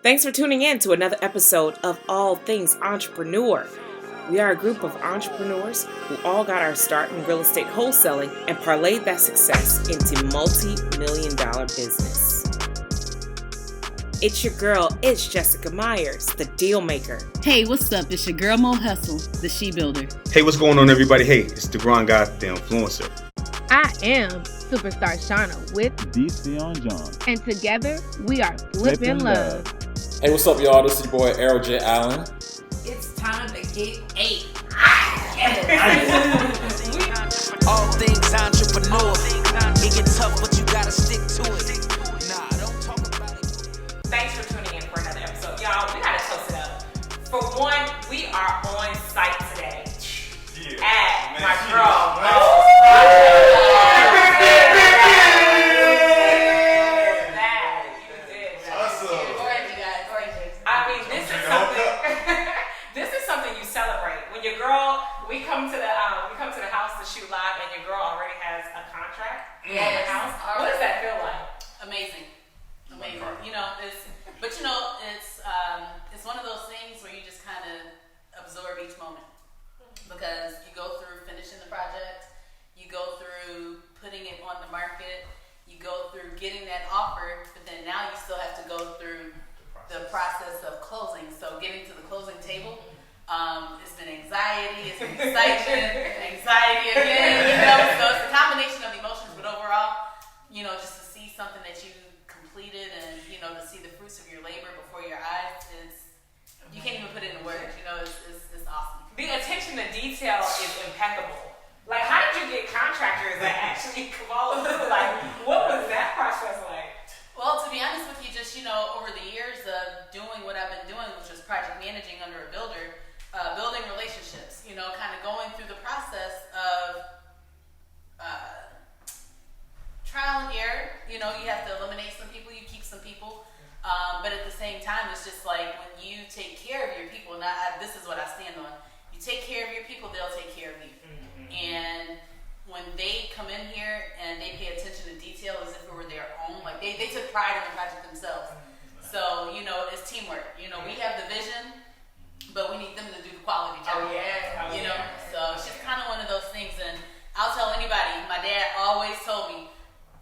Thanks for tuning in to another episode of All Things Entrepreneur. We are a group of entrepreneurs who all got our start in real estate wholesaling and parlayed that success into multi-million-dollar business. It's your girl, it's Jessica Myers, the deal maker. Hey, what's up? It's your girl Mo Hustle, the she builder. Hey, what's going on, everybody? Hey, it's the Grand Guy, the influencer. I am Superstar Shauna with DC on John. And together we are Flippin' Love. Hey, what's up, y'all? This is your boy Errol J. Allen. It's time to get ate. All things entrepreneur. It gets tough, but you gotta stick to it. Nah, don't talk about it. Thanks for tuning in for another episode. Y'all, we gotta toast it up. For one, we are on site today at my girl Mo's. It's one of those things where you just kind of absorb each moment because you go through finishing the project, you go through putting it on the market, you go through getting that offer, but then now you still have to go through the process of closing. So getting to the closing table, it's been anxiety, it's been excitement, anxiety again, so it's a combination of emotions, but overall, just to see something that you completed and, to see the fruits of your labor before your eyes, you can't even put it in words, it's awesome. The attention to detail is impeccable. Like, how did you get contractors that actually follow through? Like, what was that process like? Well, to be honest with you, just, over the years of doing what I've been doing, which was project managing under a builder, building relationships, kind of going through the process of trial and error. You have to eliminate some people, you keep some people. But at the same time, it's just like when you take care of your people, this is what I stand on. You take care of your people, they'll take care of you. Mm-hmm. And when they come in here and they pay attention to detail as if it were their own, like they took pride in the project themselves. Mm-hmm. So, it's teamwork. We have the vision, but we need them to do the quality job. So it's just kind of one of those things. And I'll tell anybody, my dad always told me,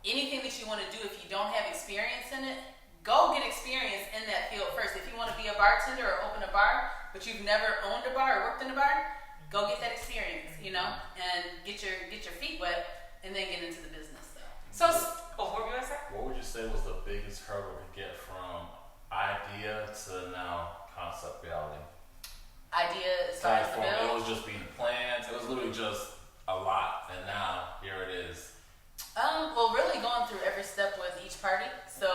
anything that you want to do, if you don't have experience in it, go get experience in that field first. If you want to be a bartender or open a bar, but you've never owned a bar or worked in a bar, go get that experience, and get your feet wet, and then get into the business. So what were you gonna say? What would you say was the biggest hurdle to get from idea to now concept reality? Idea as far as the build? It was just being plans. It was literally just a lot, and now here it is. Well, really going through every step with each party. So,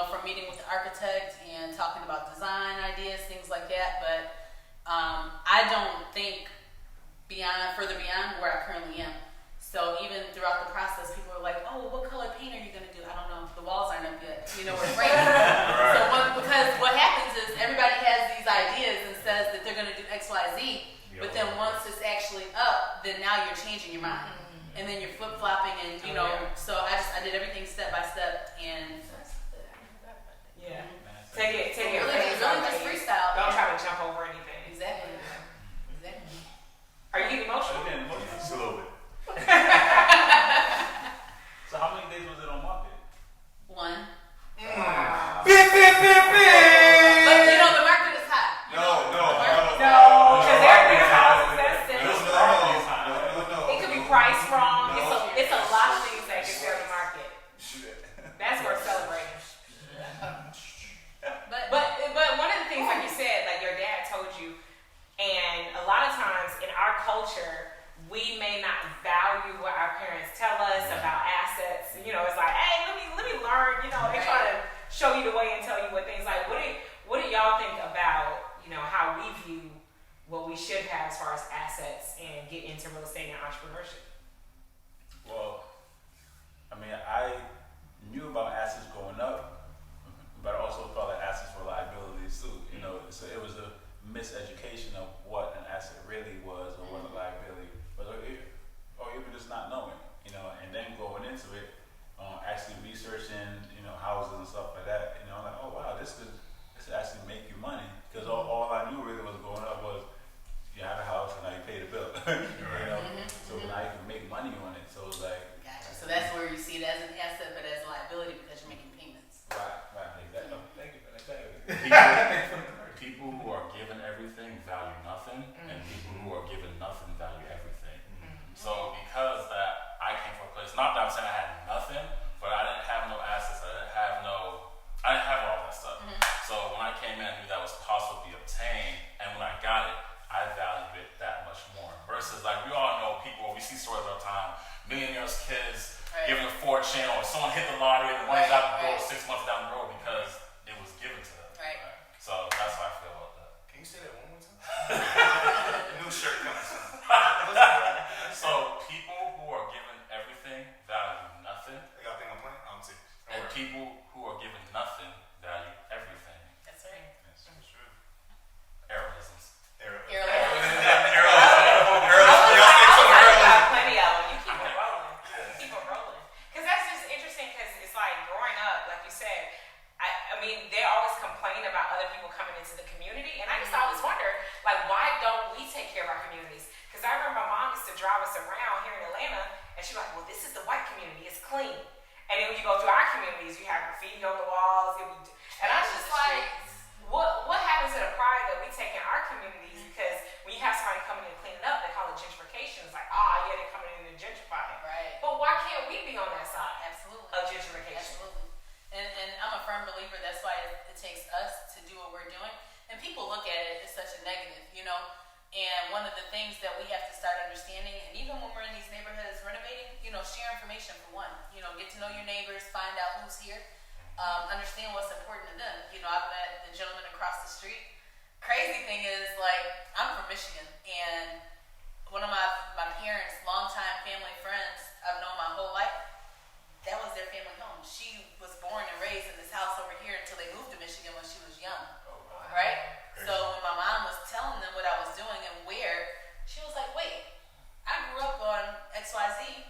from meeting with the architect and talking about design ideas, things like that. But I don't think further beyond where I currently am. So even throughout the process, people are like, "Oh, well, what color paint are you going to do?" I don't know. The walls aren't up yet. We're framing. Right. So because what happens is everybody has these ideas and says that they're going to do X, Y, Z. But then once it's actually up, then now you're changing your mind. And then you're flip-flopping and, so I did everything step by step and... Yeah. Take it. Really just freestyle. Don't try to jump over anything. Exactly. Are you getting emotional? I'm getting emotional just a little bit. So how many days was it on market? 1. Wow. But, the market is hot. No. Because everything's houses that's No. It could be priced wrong. It's a lot of things that can sell the market. That's worth celebrating. But one of the things, like you said, like your dad told you, and a lot of times in our culture, we may not value what our parents tell us about assets. It's like, hey, let me learn. They try to show you the way and tell you what things like. What do y'all think about how we view what we should have as far as assets and get into real estate and entrepreneurship? Well, I knew about assets growing up, but I also thought that assets were liabilities too. So it was a miseducation of what an asset really was or what a liability was, or even just not knowing. And then going into it, actually researching, houses and stuff like that. I'm like, oh wow, this could actually I came in, I knew that was possible to be obtained, and when I got it, I valued it that much more. Versus, like, we all know people, we see stories all the time, millionaires' kids giving a fortune, or someone hit the lottery and the money's out the door 6 months down the road because it was given to them. Right. So that's how I feel about that. Can you say that one more time? New shirt coming soon. So people who are given everything value nothing, Y'all think I'm playing? I'm serious. and people who are given nothing value everything. That's right. That's true. Arrowisms. Plenty of them. You keep it rolling. Keep it rolling. Because that's just interesting. Because it's like growing up, like you said. I mean, they always complain about other people coming into the community, and I just always wonder, like, why don't we take care of our communities? Because I remember my mom used to drive us around here in Atlanta, and she's like, "Well, this is the white community; it's clean." And then when you go through our communities, you have graffiti on the walls, and I was just like, what happens to the pride that we take in our communities? Because when you have somebody coming in and cleaning up, they call it gentrification. It's like, yeah, they're coming in and gentrifying. Right. But why can't we be on that side Absolutely. of gentrification? Absolutely. And I'm a firm believer that's why it takes us to do what we're doing. And people look at it as such a negative, you know. And one of the things that we have to start understanding, and even when we're in these neighborhoods renovating, you know, share information for one. You know, get to know your neighbors, find out who's here, understand what's important to them. You know, I've met the gentleman across the street. Crazy thing is, like, I'm from Michigan, and one of my parents' longtime family friends I've known my whole life, that was their family home. She was born and raised in this house over here until they moved to Michigan when she was young, right? So when my mom was telling them what I was doing and where, she was like, "Wait, I grew up on XYZ,"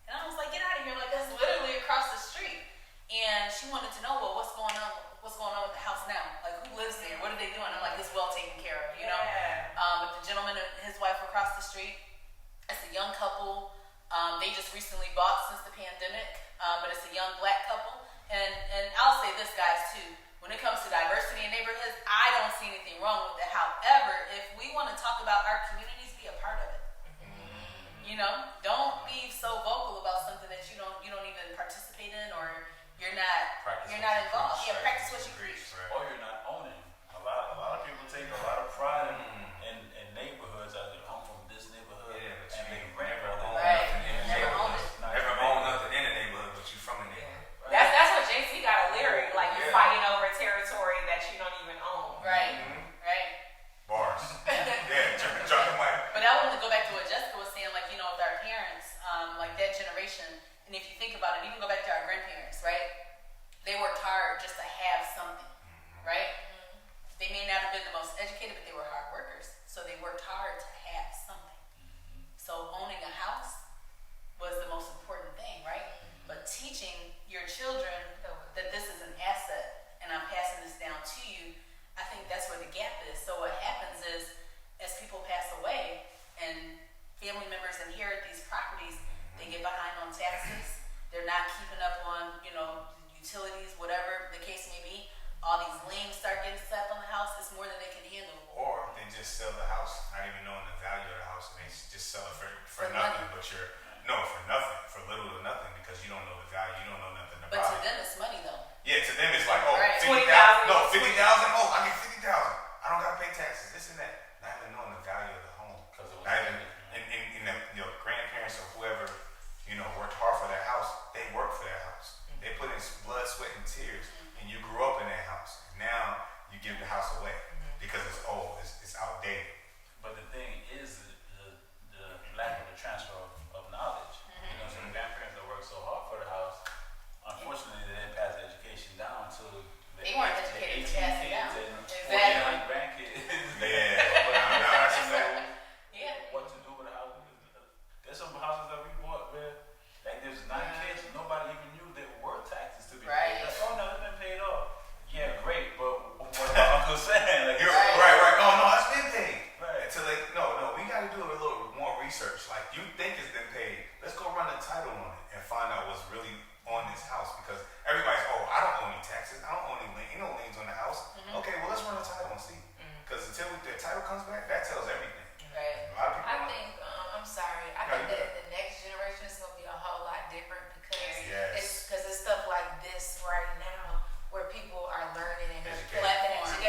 and I was like, "Get out of here!" Like, that's literally across the street. And she wanted to know, well, what's going on with the house now? Like, who lives there? What are they doing? I'm like, it's well taken care of, you know. But the gentleman and his wife across the street, it's a young couple. They just recently bought since the pandemic, but it's a young black couple. And I'll say this, guys, too. When it comes to diversity in neighborhoods, I don't see anything wrong with it. However, if we want to talk about our communities, be a part of it. You know, don't be so vocal about something that you don't even participate in, or you're not involved. Yeah, practice what you preach. Or you're not owning. A lot of people take a lot of pride in neighborhoods. I'm from this neighborhood, and they rent all that. Right. Never own nothing in the neighborhood, but you from the neighborhood. That's what JC got a lyric, like you're fighting over territory that you don't even own. Right. Right. Bars. Yeah, drop the mic. But I wanted to go back to what Jessica was saying, like, you know, with our parents, like that generation, and if you think about it, even go back to our grandparents, right? They worked hard just to have something, right? They may not have been the most educated, but they were hard workers. So they worked hard to have something. So owning a house was the most important thing, right? But teaching your children that this is an asset and I'm passing this down to you, I think that's where the gap is. So what happens is, as people pass away and family members inherit these properties, they get behind on taxes. They're not keeping up on, you know, utilities, whatever the case may be. All these liens start getting slapped on the house. It's more than they can handle. Or they just sell the house, not even knowing the value of the house, and they just sell it for nothing. Money. But for nothing, for little to nothing, because you don't know the value, you don't know nothing about But to it. them, it's money, though. Yeah, to them it's like, oh, Right. 50,000. No, 50,000. Oh, I get 50,000. I don't gotta pay taxes. This and that. Not even knowing the value of the home, Because it was not even in the, your grandparents or whoever, you know, worked hard for that house. They worked for that house. They put in blood, sweat, and tears, and you grew up in that house. Now you give the house away because it's old, it's outdated. But the thing is the lack of the transfer of knowledge. You know, so the grandparents that worked so hard for the house, unfortunately, they didn't pass the education down to the They weren't educated to pass it down. Exactly. Grandkids. Yeah, but that's a fact. Yeah. What to do with a house? There's some houses that we bought where, like, there's 9 kids, nobody even knew there were taxes to be Right. paid. Like, oh no, it's been paid off. Yeah, great, but what about Uncle Sam? Like, Right. Oh no, it's been paid. Right. Until no, we got to do a little more research. Like, you think it's been paid, let's go run the title on it and find out what's really on this house, because everybody's, I don't owe any taxes, I don't owe any no liens on the house. Okay, well, let's run the title and see, because until the title comes back, that tells everything. Right. A lot of people I don't- think, I'm sorry, I No, think you that the next generation is going to be a whole lot different because Yes. it's stuff like this right now where people are learning and have Educated. platforms to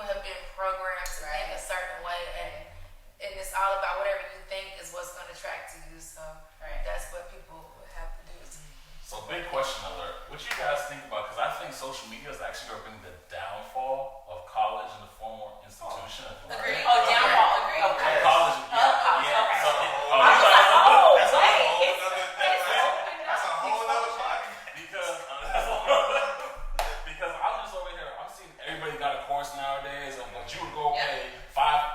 have been programmed to think a certain way, and it's all about whatever you think is what's going to attract to you. So that's what people would have to do. So big question alert. What you guys think about, because I think social media is actually going to bring the downfall of college and the formal institution of learning. Oh, downfall. Agree. Okay. College, yeah. So, I was like, oh, wait. That's a whole nother podcast. Because I'm just over here, I'm seeing everybody got a course nowadays, and what you would go pay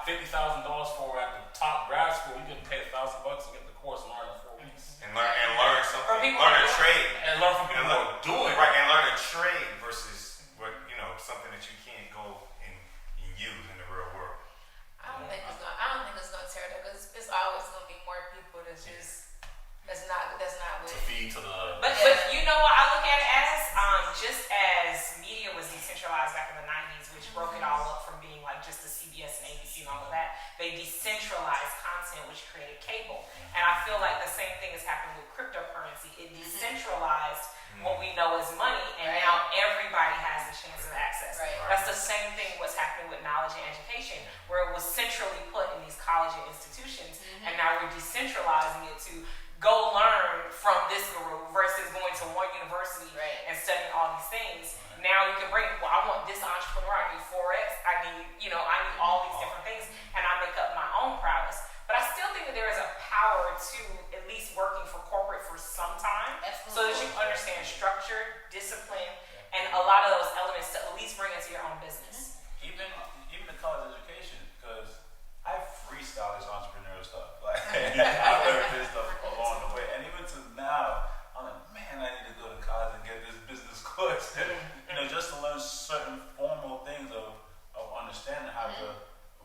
$50,000 for at the top grad school, you can pay $1,000 to get the course and learn in 4 weeks. And learn something. Learn a trade. And learn from people who are doing it. Right, and learn a trade versus something that you can't go and use in the real world. I don't think it's gonna tear it up, because it's always gonna be more people that's not with To feed to the. But you know what I look at it as? Just as media was decentralized back in the 90s, which broke it all up from being like just the CBS and ABC and all of that, they decentralized content, which created cable. And I feel like the same thing is happening with cryptocurrency. It decentralized what we know as money, and now everybody has the chance of access. That's the same thing what's happening with knowledge and education, where it was centrally put in these college and institutions, and now we're decentralizing it to go learn from this guru versus going to one university and studying all these things. Now you can bring, I want this entrepreneur, I need Forex, I need all these different things, and I make up my own prowess. But I still think that there is a power to at least working for corporate for some time, so that you understand structure, discipline, and a lot of those elements to at least bring into your own business. Even the college education, because I freestyle this entrepreneurial stuff. Like I learned this stuff along the way, and even to now, I'm like, man, I need to go to college and get this business course. Just to learn certain formal things of understanding how to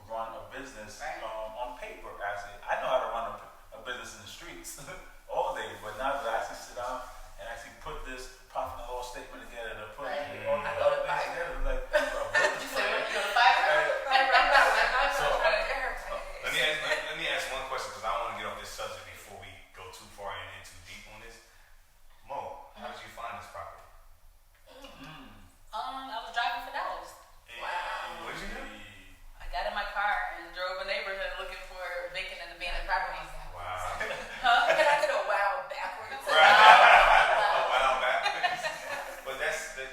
run a business on paper. Actually, I know how to run a business in the streets all day, but now that I actually sit down and actually put this profit and loss statement together, to put all the other things together, like You say what? You go to Fiverr? Let me ask one question, because I don't want to get off this subject before we go too far and in too deep on this. Mo, how did you find this property? I was driving for Dallas. Wow. What did you do? I got in my car and drove a neighborhood looking for vacant and abandoned properties. Wow. Can I get a wow backwards? Wow, backwards. But that's the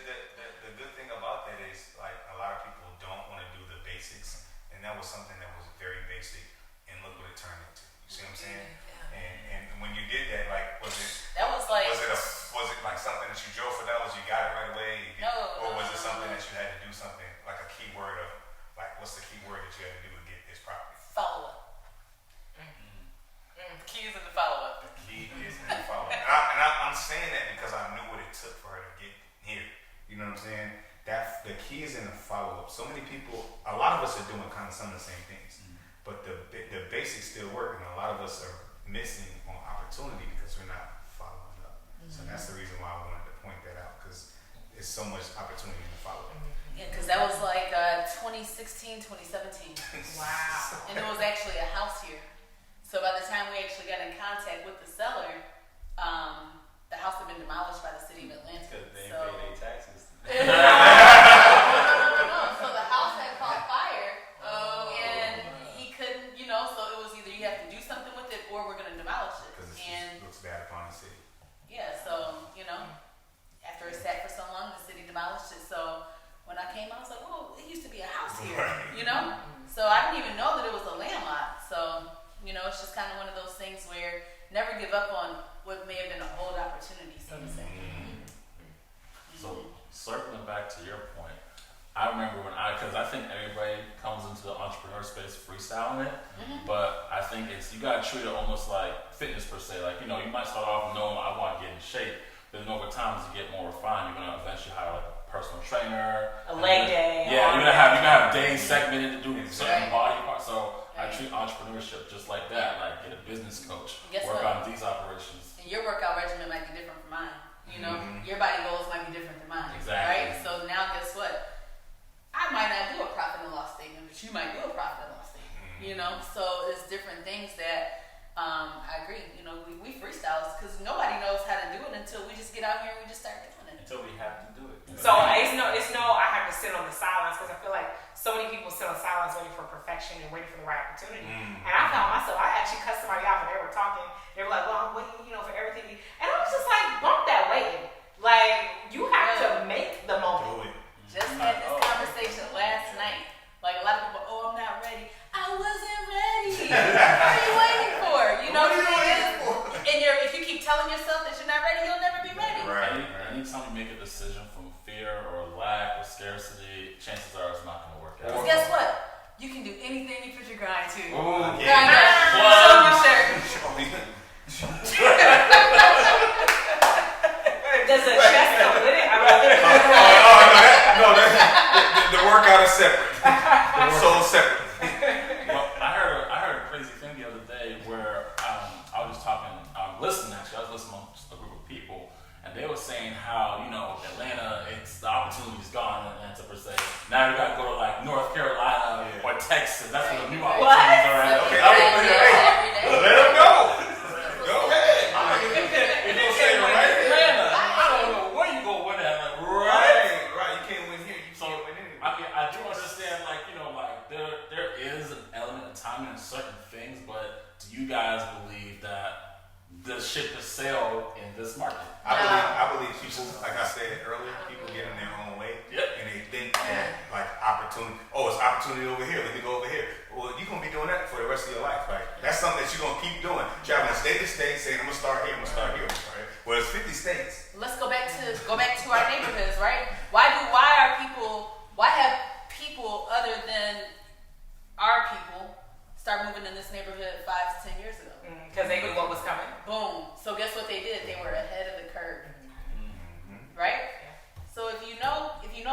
good thing about that is, like, a lot of people don't want to do the basics, and that was something that was very basic, and look what it turned into. You see what I'm saying? And when you did that, like, was it like something that you drove for dollars, you got it right away? Or was it something that you had to do something, like a key word of, like, what's the key word that you had to do to get this property? Follow up. The key is in the follow up. The key is in the follow up. And I'm saying that because I knew what it took for her to get here. You know what I'm saying? That the key is in the follow up. So many people, a lot of us are doing kind of some of the same things, but the basics still work, and a lot of us are missing on opportunity because we're not following up. So that's the reason why I wanted to point that out, because there's so much opportunity in the follow up. Yeah, because that was like 2016, 2017. Wow. And it was actually a house here. So by the time we actually got in contact with the seller, the house had been demolished by the city of Atlanta. Because they ain't paid their taxes. No. So the house had caught fire, and he couldn't, so it was either you have to do something with it or we're going to demolish it. Because And it looks bad upon the city. yeah, so, after it sat for so long, the city demolished it. So when I came out, I was like, well, it used to be a house here, So I didn't even know that it was a land lot. So, it's just kind of one of those things where never give up on what may have been a bold opportunity, so to say. So circling back to your point, I remember because I think everybody comes into the entrepreneur space freestyling it, but I think you gotta treat it almost like fitness per se. Like, you might start off knowing I want to get in shape, but then over time as you get more refined, you're gonna eventually hire like a personal trainer, A leg day. Yeah, you're gonna have days segmented to do certain body parts. So I treat entrepreneurship just like that. Like, get a business coach, work on these operations. And your workout regimen might be different from mine. Your body goals might be different than mine. Exactly. Right? So now guess what? I might not do a profit and loss statement, but you might do a profit and loss statement. So it's different things that I agree. We freestyle because nobody knows how to do it until we just get out here and we just start doing it. Until we have to do it. So it's no I have to sit on the sidelines, because I feel like so many people sit in silence waiting for perfection and waiting for the right opportunity. And I found myself, I actually cussed somebody out when they were talking. They were like, well, I'm waiting, for everything. And I was just like, bump that waiting. Like, you have to make the moment. Just had this conversation last night. Like, a lot of people, I'm not ready. I wasn't ready. What are you waiting for? What are you waiting for? And if you keep telling yourself that you're not ready, you'll never be ready. Right. Anytime you make a decision from fear or lack or scarcity, chances are it's not going to work out. Because guess what? You can do anything you put your grind to. Oh, Grind up. Show your shirt. Does the chest come with it? The workout is separate. So separate. Well, I heard a crazy thing the other day where I was just listening actually. I was listening to a group of people, and they were saying how Atlanta, the opportunity's gone in Atlanta per se. Now you got to go to like North Carolina or Texas. That's where the new opportunities are at. Okay, let them go. Go ahead. You gonna say right Atlanta. I don't know where you go with that. Right. You can't win here. You can't win anywhere. I mean, I do understand, there is an element of timing in certain things, but do you guys believe that the ship has sailed in this market? I believe people, like I said earlier, people get in their own way, and they think that like opportunity. Oh, it's opportunity over here. Let me go over here. Well, you're gonna be doing that for the rest of your life, right? That's something that you're gonna keep doing. Traveling state to state, saying I'm gonna start here, I'm gonna start here, right? Well, it's 50 states. Let's go back to our neighborhoods, right? Why have people other than our people start moving in this neighborhood 5 to 10 years ago? Because they knew what was coming. Boom. So guess what they did? They were ahead of the curve. Right? So if you know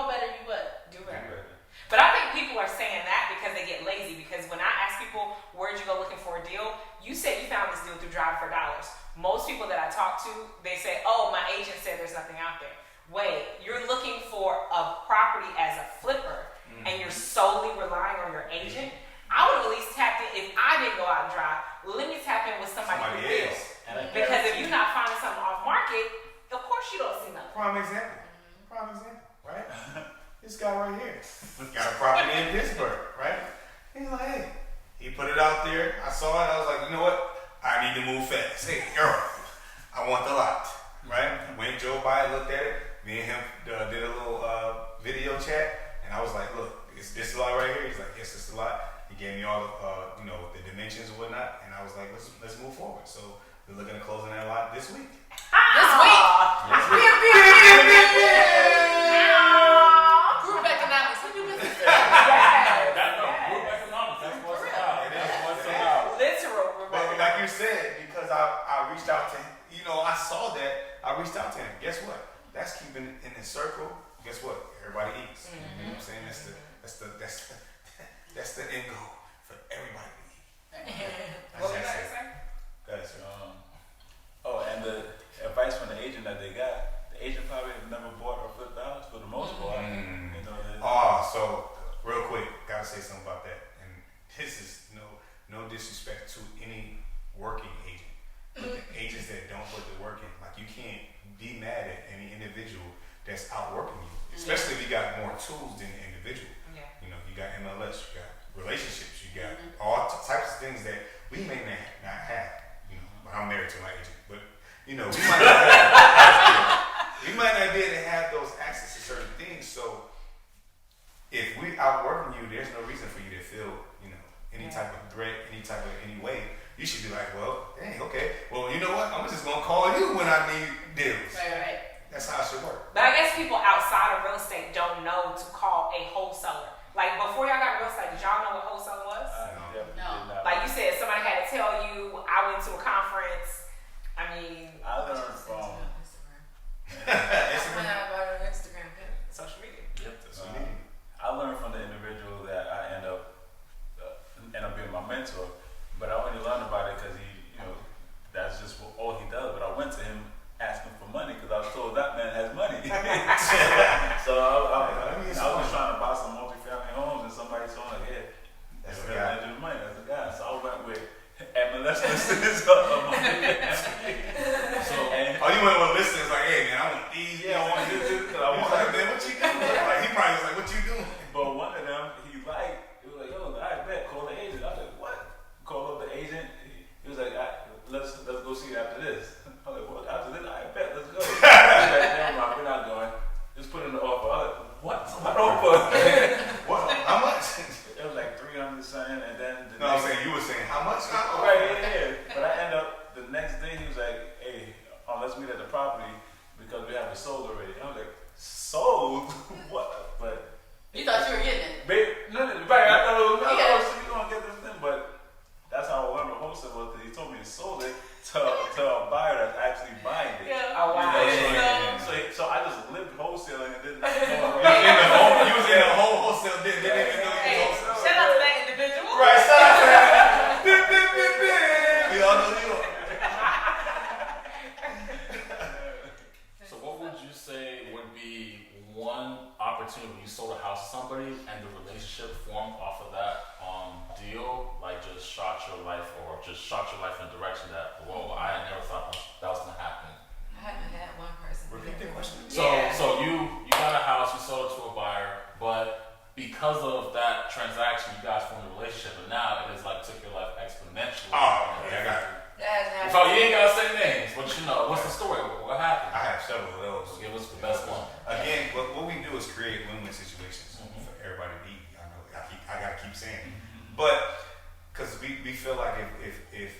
better, you what? Do better. But I think people are saying that because they get lazy. Because when I ask people, where'd you go looking for a deal? You said you found this deal through Drive for Dollars. Most people that I talk to, they say, oh, my agent said there's nothing out there. Wait, you're looking for a property as a flipper and you're solely relying on your agent? I would have at least tapped in. If I didn't go out and drive, let me tap in with somebody who will. Because if you're not finding something off market, of course you don't see nothing. Prime example, right? This guy right here got a property in Pittsburgh, right? He's like, hey, he put it out there. I saw it. I was like, you know what? I need to move fast. Hey, Earl, I want the lot, right? Went, drove by, looked at it. Me and him did a little video chat, and I was like, look, is this the lot right here? He's like, yes, this is the lot. He gave me all the, the dimensions and whatnot, and I was like, let's move forward. So we're looking at closing that lot this week. This week? Group economics. Who do business? Group economics. That's what's about. Literal. But like you said, because I reached out to him, I saw that. I reached out to him. Guess what? That's keeping it in the circle. Guess what? Everybody eats. You know what I'm saying? That's the end goal for everybody to eat. What were you going to say? Go ahead, sir. And the advice from the agent that they got, the agent probably have never bought or flipped the house for the most part. So real quick, gotta say something about that. And this is no disrespect to any working agent, but the agents that don't put the work in, like you can't be mad at any individual that's outworking you, especially if you got more tools than the individual. Yeah. You got MLS, you got relationships, you got all types of things that we may not have. But I'm married to my agent, but we might not be able to have those access to certain things. So if we outworking you, there's no reason for you to feel any type of threat, any way. You should be like, well, dang, okay. Well, you know what? I'm just gonna call you when I need deals. Right. That's how it should work. But I guess people outside of real estate don't know to call a wholesaler. Like before y'all got real estate, did y'all know what wholesaling was? No. Like you said, somebody had to tell you. I went to a conference. I learned from Instagram, social media. Yep, social media. I learned from the individual that I end up being my mentor, but I only learned about it because he, that's just all he does. But I went to him asking for money because I was told that man has money. So I was trying to buy some multifamily homes, and somebody told me, yeah, that's the guy. Money. That's the guy. So I went with MLS listings. So you went with listings like, hey man, I want these. Yeah, I want this. I want like, man, what you doing? Like he probably was like, what you doing? But one of them, he because we have it sold already. And I'm like, sold? What? But you thought you were getting it. babe, no, I thought it was so you gonna get this thing, but that's how I learned the wholesale was because he told me he sold it to a buyer that's actually buying it. Yeah. Oh wow. So I just lived wholesaling and didn't know. You was in the whole wholesale deal. Didn't even know you was wholesale. Shout out to that individual. Right, shout out to that. We all know you. So what would you say would be one opportunity you sold a house to somebody and the relationship formed off of that deal, like just shot your life in a direction that, whoa, I had never thought that was gonna happen. I haven't had one person. Repeat the question. So you got a house, you sold it to a buyer, but because of that transaction, you guys formed a relationship, and now it is like took your life exponentially. Oh, yeah, I got it. That hasn't happened. So you ain't gotta say names, but you know, what's the story? What happened? I have several of those. So give us the best one. Again, what we do is create win-win situations for everybody to eat. I know I gotta keep saying it. But because we feel like if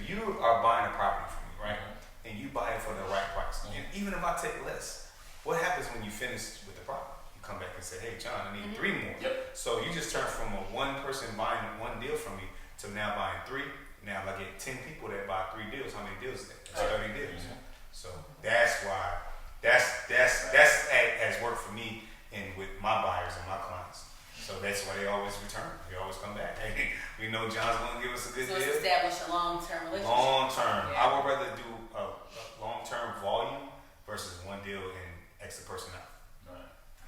you are buying a property from me, right, and you buy it for the right price, and even if I take less, what happens when you finish with the property? You come back and say, hey, John, I need 3 more. Yep. So you just turn from a one person buying one deal from me to now buying 3. Now if I get 10 people that buy 3 deals, how many deals is that? That's 30 deals. So that's why that's has worked for me and with my buyers and my clients. So that's why they always return. They always come back. Hey, we know John's gonna give us a good So deal. it's established a long-term relationship. Long term. Yeah. I would rather do a long term volume versus one deal and extra personnel.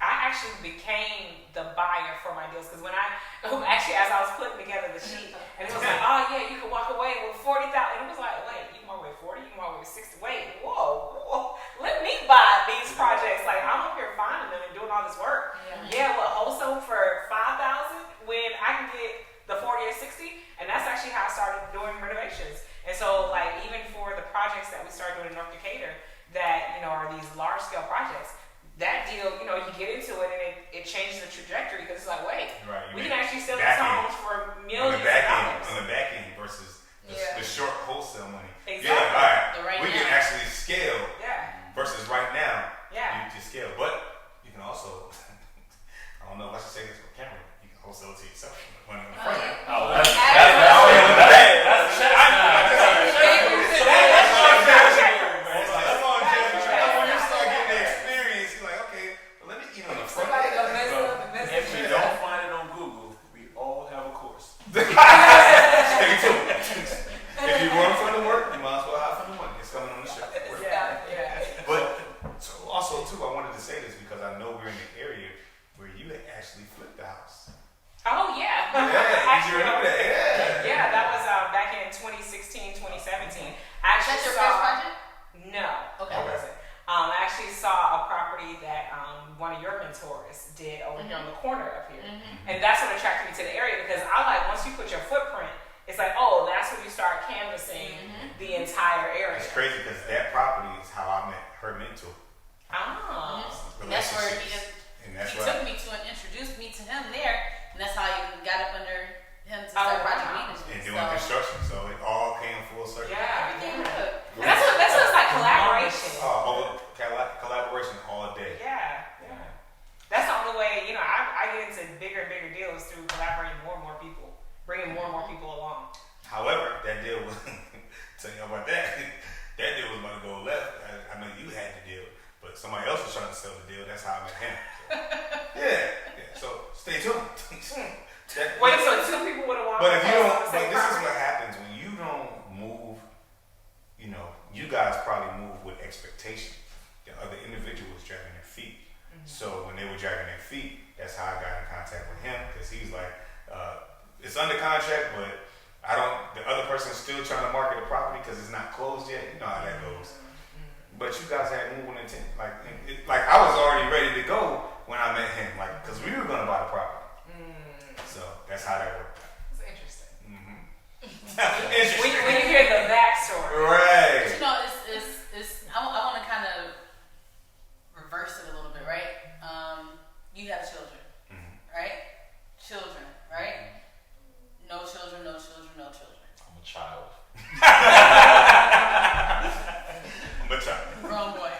I actually became the buyer for my deals because when actually as I was putting together the sheet and it was like, oh yeah, you can walk away with 40,000. And it was like, wait, you can walk away with 40, you can walk away with 60. Wait, whoa, let me buy these projects. Like I'm up here finding them and doing all this work. Yeah, what wholesale for 5,000 when I can get the 40 or 60, and that's actually how I started doing renovations. And so like even for the projects that we started doing in North Decatur that are these large scale projects. That deal, you get into it and it changes the trajectory because it's like, wait, we can actually sell these homes for millions of dollars. On the back end versus the short wholesale money. Exactly. You're like, all right, Right we now. can actually scale versus right now. Yeah. You just scale. But you can also, I don't know if I should say this on camera, you can wholesale to yourself when in the front end. Oh, that's If you don't find it on Google, we all have a course. Stay tuned. If you run from the work, you might as well hide from the money. It's coming on the show. But so also too, I wanted to say this because I know we're in the area where you had actually flipped the house. Oh yeah. Yeah, you remember that? Yeah, that was back in 2016, 2017. I actually That's your saw, first project? No, Okay. that wasn't. I actually saw a property that one of your mentors did over here on the corner up here. And that's what attracted me to the area because I like once you put your footprint, it's like, oh, that's when you start canvassing the entire area. It's crazy because that property is how I met her mentor. Oh. And that's where he took me to and introduced me to him there, and that's how you got up under him to start project management. And doing construction, so it all came full circle. Yeah. Everything good. And that's what it's like collaboration. Collaboration all day. Yeah. That's the only way, I get into bigger and bigger deals through collaborating more and more people, bringing more and more people along. However, that deal was, tell you about that, that deal was about to go left. I know you had the deal, but somebody else was trying to sell the deal. That's how I met him. So, so stay tuned. Wait, so 2 people would have walked. But if you don't, but this is what happens when you don't move. You guys probably move with expectation. The other individuals dragging their feet. So when they were dragging their feet, that's how I got in contact with him because he's like, it's under contract, but the other person's still trying to market the property because it's not closed yet. You know how that goes. But you guys had moving intent. Like I was already ready to go when I met him, because we were going to buy the property. So that's how that worked out. It's interesting. Interesting. When you hear the backstory. Right. But I want to kind of reverse it a little bit, right? You have children, right? Children, right? No children, no children, no children. I'm a child. But Grown boy.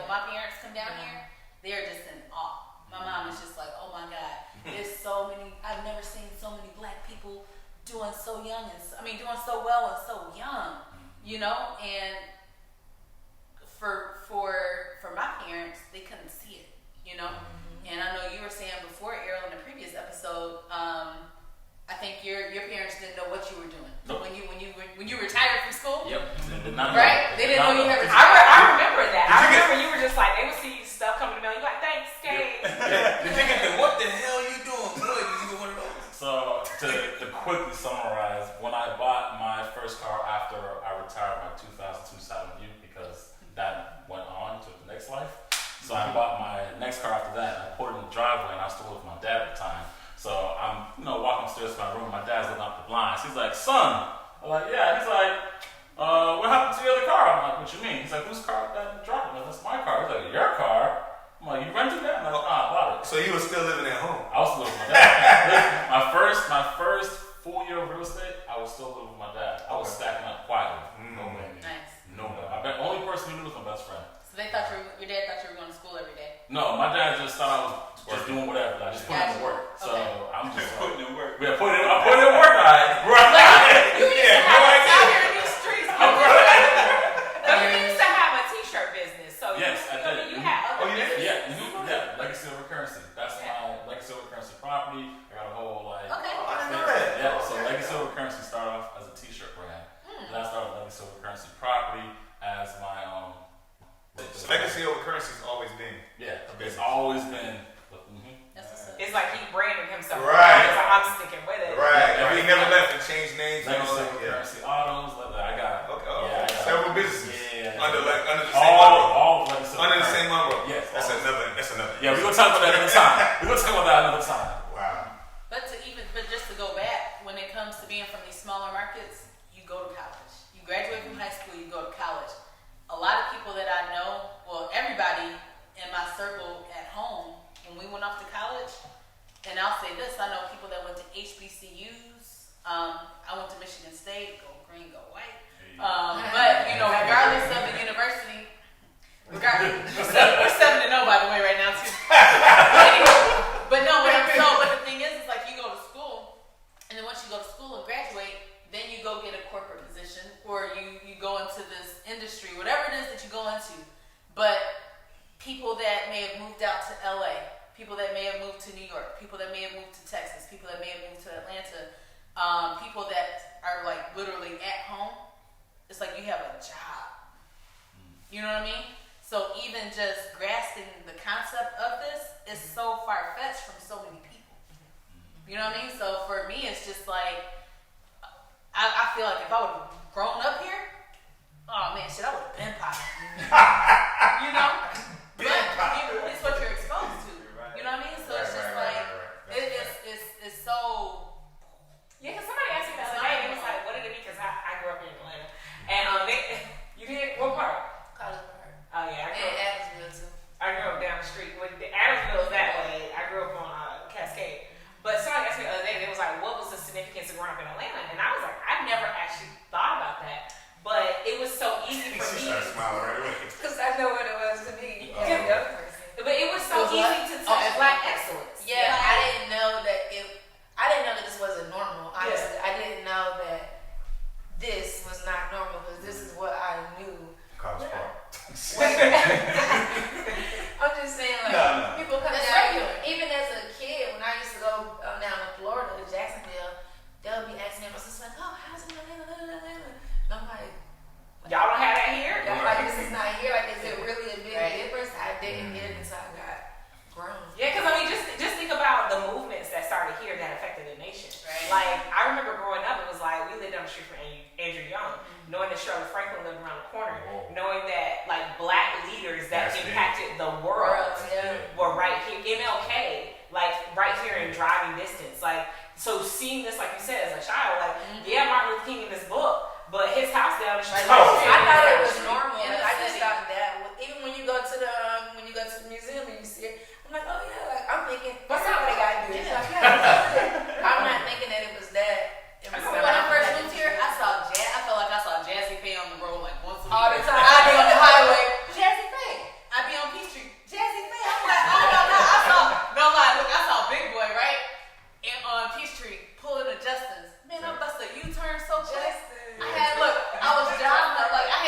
my parents come down here, they're just in awe. My mom is just like, oh my God, there's so many, I've never seen so many black people doing so young doing so well and so young, you know? And for my parents, they couldn't see it, you know? And I know you were saying before, Errol, in the previous episode, I think your parents didn't know what you were doing. Nope. When you retired from school. Yep. They did not know. Right? They didn't know you had retired. I remember that. I remember you were just like, they would see stuff coming to mail. You like, thanks, Kate. Did you get the what the hell you doing? Boy, you get one of those. So to quickly summarize, when I bought my first car after I retired my 2002 Saturn View, because that went on to the next life. So I bought my next car after that, and I put it in the driveway, and I was still with my dad at the time. So I'm, walking upstairs to my room. My dad's looking out the blinds. He's like, "Son," I'm like, "Yeah." He's like, "What happened to the other car?" I'm like, "What you mean?" He's like, "Whose car that dropped?" I'm like, "That's my car." He's like, "Your car?" I'm like, "You rented that?" I'm like, "I bought it." So you were still living at home? I was still living with my dad. my first full year of real estate, I was still living with my dad. I was stacking up quietly. No way. Nice. No way. I bet the only person who knew was my best friend. So they thought your dad thought you were going to school every day. No, my dad just thought I was just doing whatever. I just put in the work. So I'm just putting in work. Yeah, I put in work. Right. You used to have out here in these streets. But you used to have a t-shirt business. So yes, I did. You had other businesses. Yeah, Legacy Over Currency. That's my Legacy Over Currency property. I got a whole I didn't know that. Yeah, so Legacy Over Currency started off as a t-shirt brand. Then I started Legacy Over Currency property as my Legacy Over Currency has always been. Yeah, it's always been. It's like he branded himself. Right. So I'm sticking with it. Right. He never left and changed names. Legacy Over Currency Autos. I got several businesses. Yeah. Under the same umbrella. All Legacy Over Under the Currency. same umbrella. Yes. That's another. Yeah, we're gonna talk about that another time. Wow. But just to go back, when it comes to being from these smaller markets, you go to college. You graduate from high school, you go to college. A lot of people that I know, well, everybody in my circle at home, when we went off to college, and I'll say this, I know people that went to HBCUs. I went to Michigan State, go green, go white. But regardless of the university, we're 7-0 by the way right now too. But the thing is like you go to school, and then once you go to school and graduate, then you go get a corporate position, or you go into this industry, whatever it is that you go into. But people that may have moved out to LA, people that may have moved to New York, people that may have moved to Texas, people that may have moved to Atlanta, people that are like literally at home, it's like you have a job. You know what I mean? So even just grasping the concept of this is so far-fetched from so many people. You know what I mean? So for me, it's just like, I feel like if I would have grown up here, oh man, shit, I would have been popping. You know? But it's what you're exposed to. You know what I mean? So it's just like, it's so... Yeah, because somebody asked me the other day, and it was like, what did it mean? Because I grew up in Atlanta. And you did? What part? College Park. Oh yeah, And Adamsville too. I grew up down the street. Adamsville is that way. I grew up on Cascade. But somebody asked me the other day, they was like, what was the significance of growing up in Atlanta? And I was like, I've never actually thought about that. But it was so easy for me. She started smiling right away. Because I know what it was to me. Yeah. The other person. But it was so easy to touch black excellence. Yeah, I didn't know that this wasn't normal. Honestly, I didn't know that this was not normal because this is what I knew. College Park. I'm just saying, like, people come That's down. regular. Even as a kid, when I used to go down to Florida, to Jacksonville, they'll be asking me, my sister's like, oh, how's it in Atlanta? And I'm like, Y'all don't have that here? I'm like, this is not here. Like, is it really a big difference? I didn't get it until I got grown. Yeah, because I mean, just think about the movements that started here that affected the nation. Right. Like, I remember growing up, it was like, we lived down the street from Andrew Young, knowing that Shirley Franklin lived around the corner, knowing that, like, black leaders that impacted the world were right here. MLK, like, right here in driving distance. Like, so seeing this, like you said, as a child, like, yeah, Martin Luther King in this book, but his house down the street. I thought it was normal. I just thought that even when you go to the museum and you see it, I'm like, oh yeah, like I'm thinking, what's up? What they gotta do? I'm not thinking that it was that. When I first moved here, I felt like I saw Jazzy Faye on the road like once a week. All the time. I'd be on the highway, Jazzy Faye. I'd be on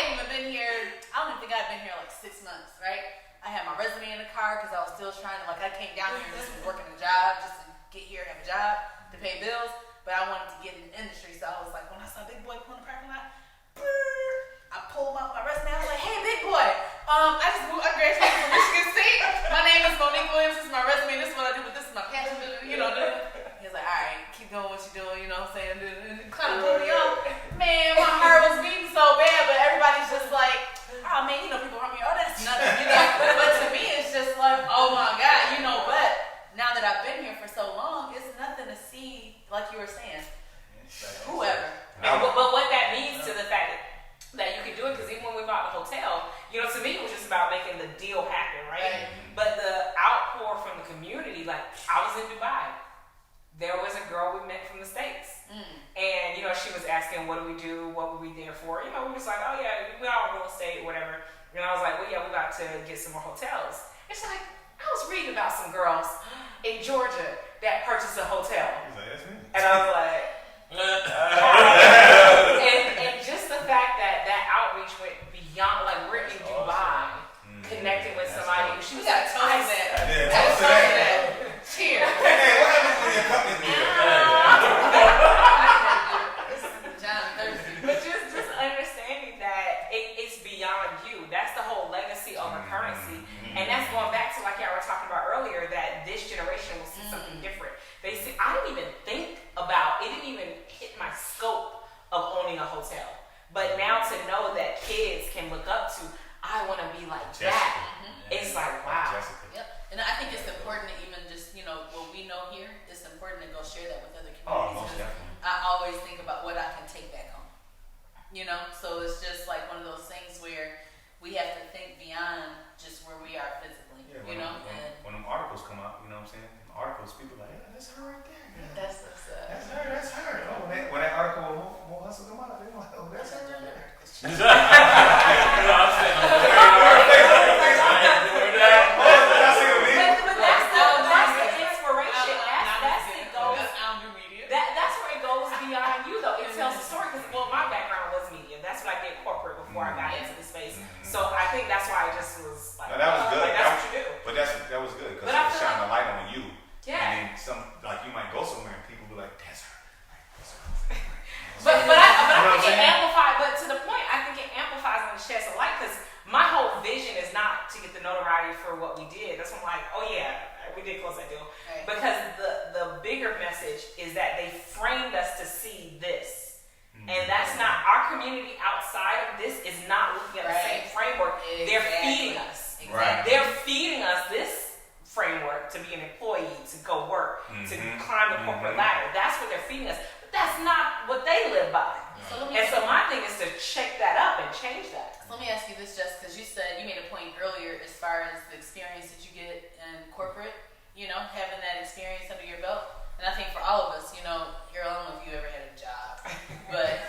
hadn't even been here. I don't even think I'd been here like 6 months, right? I had my resume in the car because I was still trying to, like, I came down here and just was working a job just to get here, have a job, to pay bills. But I wanted to get in the industry, so I was like, when I saw Big Boy pull in the parking lot, I pulled up my resume. I was like, hey, Big Boy, I graduated from Michigan State. My name is Monique Williams. This is my resume. This is what I do, but this is my passion. You know, he was like, all right, keep doing what you're doing. You know what I'm saying? And kind of pulled me off. Man, my heart was beating so bad, but everybody's just like, oh man, you know, people around me, oh, that's nothing, you know. But to me, it's just like, oh my God, you know. But now that I've been here for so long, it's nothing to see, like you were saying, whoever. But what that means to the fact that you can do it, because even when we bought the hotel, you know, to me it was just about making the deal happen, right? But the outpour from the community, like, I was in Dubai. There was a girl we met from the States. And, you know, she was asking, what do we do? What were we there for? You know, we was like, oh yeah, we all real estate, whatever. And I was like, well, yeah, we about to get some more hotels. It's like, I was reading about some girls in Georgia that purchased a hotel. He's like, that's me. And I was like, and just the fact that that outreach went beyond, like, we're in Dubai, connecting with somebody. She was like, toast that. Yeah, toast to that. Cheers. Hey, what happens when your company do that? But just understanding that it's beyond you. That's the whole legacy over currency. And that's going back to, like y'all were talking about earlier, that this generation will see something different. They see, I didn't even think about, it didn't even hit my scope of owning a hotel. But now to know that kids can look up to, I want to be like that. It's like, wow. Yep. And I think it's important to even just, you know, what we know here, it's important to go share that with other communities. Oh, most definitely. I always think about what I can take back home. You know, so it's just like one of those things where we have to think beyond just where we are physically. Yeah, you know, when them articles come out, you know what I'm saying? Articles, people are like, yeah, that's her right there. Yeah. That's her. Oh, when that article will hustle come out, they're like, oh, that's her right there. You know what I'm saying? But that's the inspiration. That's it goes. That's where it goes beyond you, though. It tells the story. Because, well, my background was media. That's what I did corporate before I got into the space. So I think that's why I just was like, no, that was good. Like, that's what you do. But that was good because it shined a light on you. Yeah. And then like you might go somewhere and people be like, that's her. But I think it amplifies. But to the point, I think it amplifies and sheds a light because my whole vision is not to get the notoriety for what we did. That's when I'm like, oh yeah, we did close that deal. Right. Because the bigger message is that they framed us to see this. And that's not, our community outside of this is not looking at the same framework. Exactly. They're feeding us. Right. They're feeding us this framework to be an employee, to go work, to climb the corporate ladder. That's what they're feeding us. But that's not what they live by. So my thing is to check that up and change that. So let me ask you this, Jess, because you said, you made a point earlier as far as the experience that you get in corporate, you know, having that experience under your belt. And I think for all of us, you know, I don't know if you ever had a job, but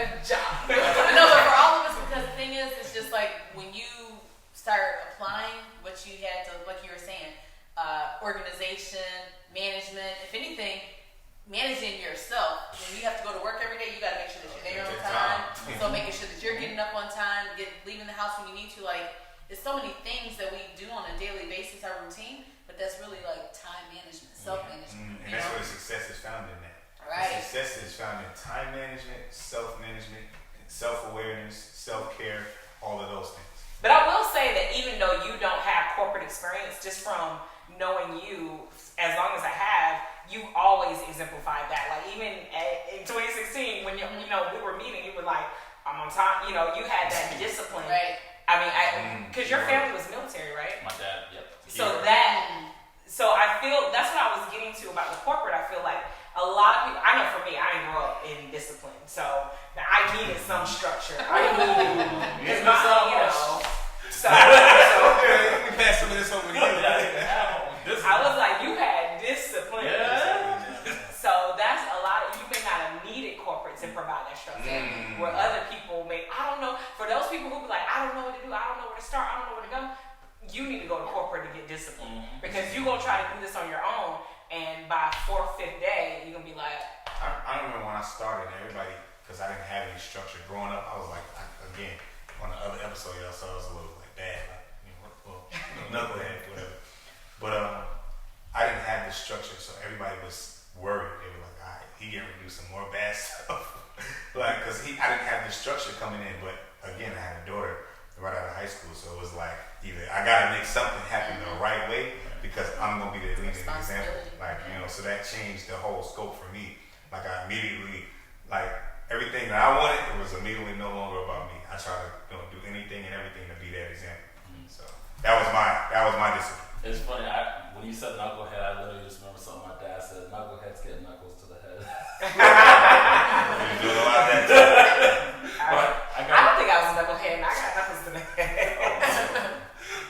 a job. No, but for all of us, because the thing is, it's just like when you start applying what you had to, like you were saying, organization, management, if anything, managing yourself. When you have to go to work every day, you got to make sure that you're there on time. So making sure that you're getting up on time, leaving the house when you need to. Like, there's so many things that we do on a daily basis, our routine, but that's really like time management, self-management. And that's where the success is found in that. Right. The success is found in time management, self-management, self-awareness, self-care, all of those things. But I will say that even though you don't have corporate experience, just from knowing you, as long as I have, you always exemplified that. Like even in 2016, when you know we were meeting, you were like, I'm on time. You know, you had that discipline. Right. I mean, because your family was military, right? My dad, yep. So I feel that's what I was getting to about the corporate. I feel like a lot of people. I know for me, I didn't grow up in discipline, so I needed some structure. I needed, So let me pass some of this over to you. I was like, you had discipline. Yeah. So that's a lot. You may not have needed corporate to provide that structure. Where other people may, I don't know. For those people who be like, I don't know what to do. I don't know where to start. I don't know where to go. You need to go to corporate to get discipline because you're gonna try to do this on your own, and by 4th, 5th day, you're gonna be like. I remember when I started, everybody, because I didn't have any structure growing up, I was like, again, on the other episode, y'all saw I was a little like bad, like, knucklehead, whatever. But I didn't have the structure, so everybody was worried. They were like, all right, he getting ready to do some more bad stuff. Like, cause I didn't have the structure coming in, but again, I had a daughter right out of high school, so it was like, either I gotta make something happen the right way, because I'm gonna be the leading example. Like, so that changed the whole scope for me. Like, I immediately, like, everything that I wanted, it was immediately no longer about me. I try to do anything and everything to be that example. So that was my discipline. It's funny, when you said knucklehead, I literally just remember something my dad said, knuckleheads get knuckles to the head. You're doing a lot of that too. I don't think I was a knucklehead, and I got knuckles to the head.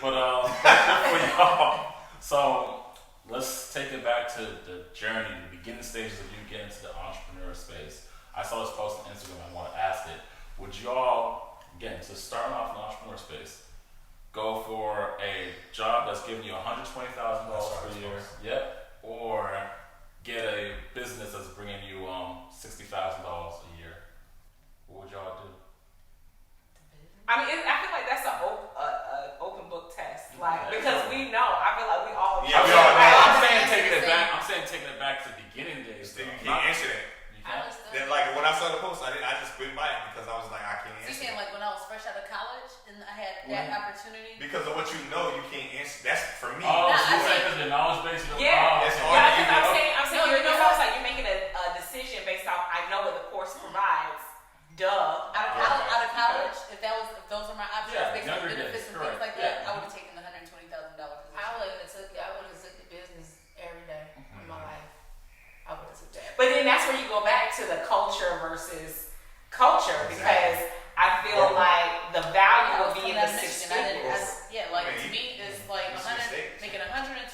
But for y'all, so let's take it back to the journey, the beginning stages of you getting into the entrepreneur space. I saw this post on Instagram, I want to ask it. Would y'all, again, to start off in the entrepreneur space, go for a job that's giving you $120,000 per year, or get a business that's bringing you $60,000 a year? What would y'all do? I mean, I feel like that's an open book test, like, because we know. I feel like we all. Yeah, we all know. I'm saying taking it back to the beginning days. You can't answer that. Then, like, when I saw the post, I just went by it because I was like, I can't answer. So you saying, like, when I was fresh out of college and I had that opportunity? Because of what you know, you can't answer. That's for me. Oh, so you're saying because the knowledge base, That's all Yeah, you because know. I'm saying, it's almost like you're making a decision based off, I know what the course provides. Duh. Out of college, if those were my options, based on benefits and things like that, I would have taken the $120,000 position. I would have took the business every day of my life. I would have took that. But then that's where you go back to the culture versus culture, because I feel like the value will be in the six figures. To me, it's like making $120,000,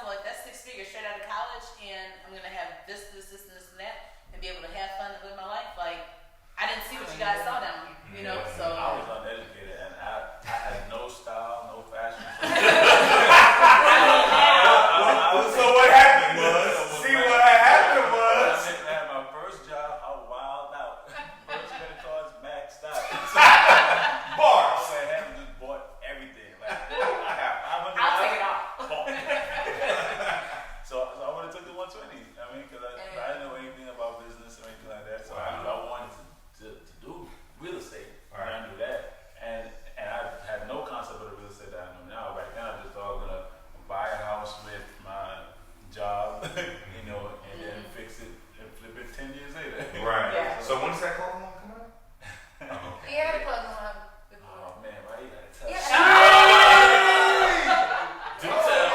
like that's 6 figures straight out of college, and I'm gonna have this, and that, and be able to have fun and live my life. Like, I didn't see what you guys saw down here, so. I was uneducated and I had no style, no fashion. So what happened was, what happened was. I had my first job, I wilded out. First credit cards maxed out. Bars. I haven't just bought everything. Like, I have $500. I'll take it off. So I would have took the 120. I mean, because I didn't know anything about business or anything like that. So I knew I wanted to do real estate. Right. And I knew that. And I had no concept of the real estate that I know now. Right now, I just thought I was going to buy a house with my job, and then fix it and flip it 10 years later. Right. Yeah. So when does that call come out? He had a plug on. Oh, man, why you got to tell Do tell.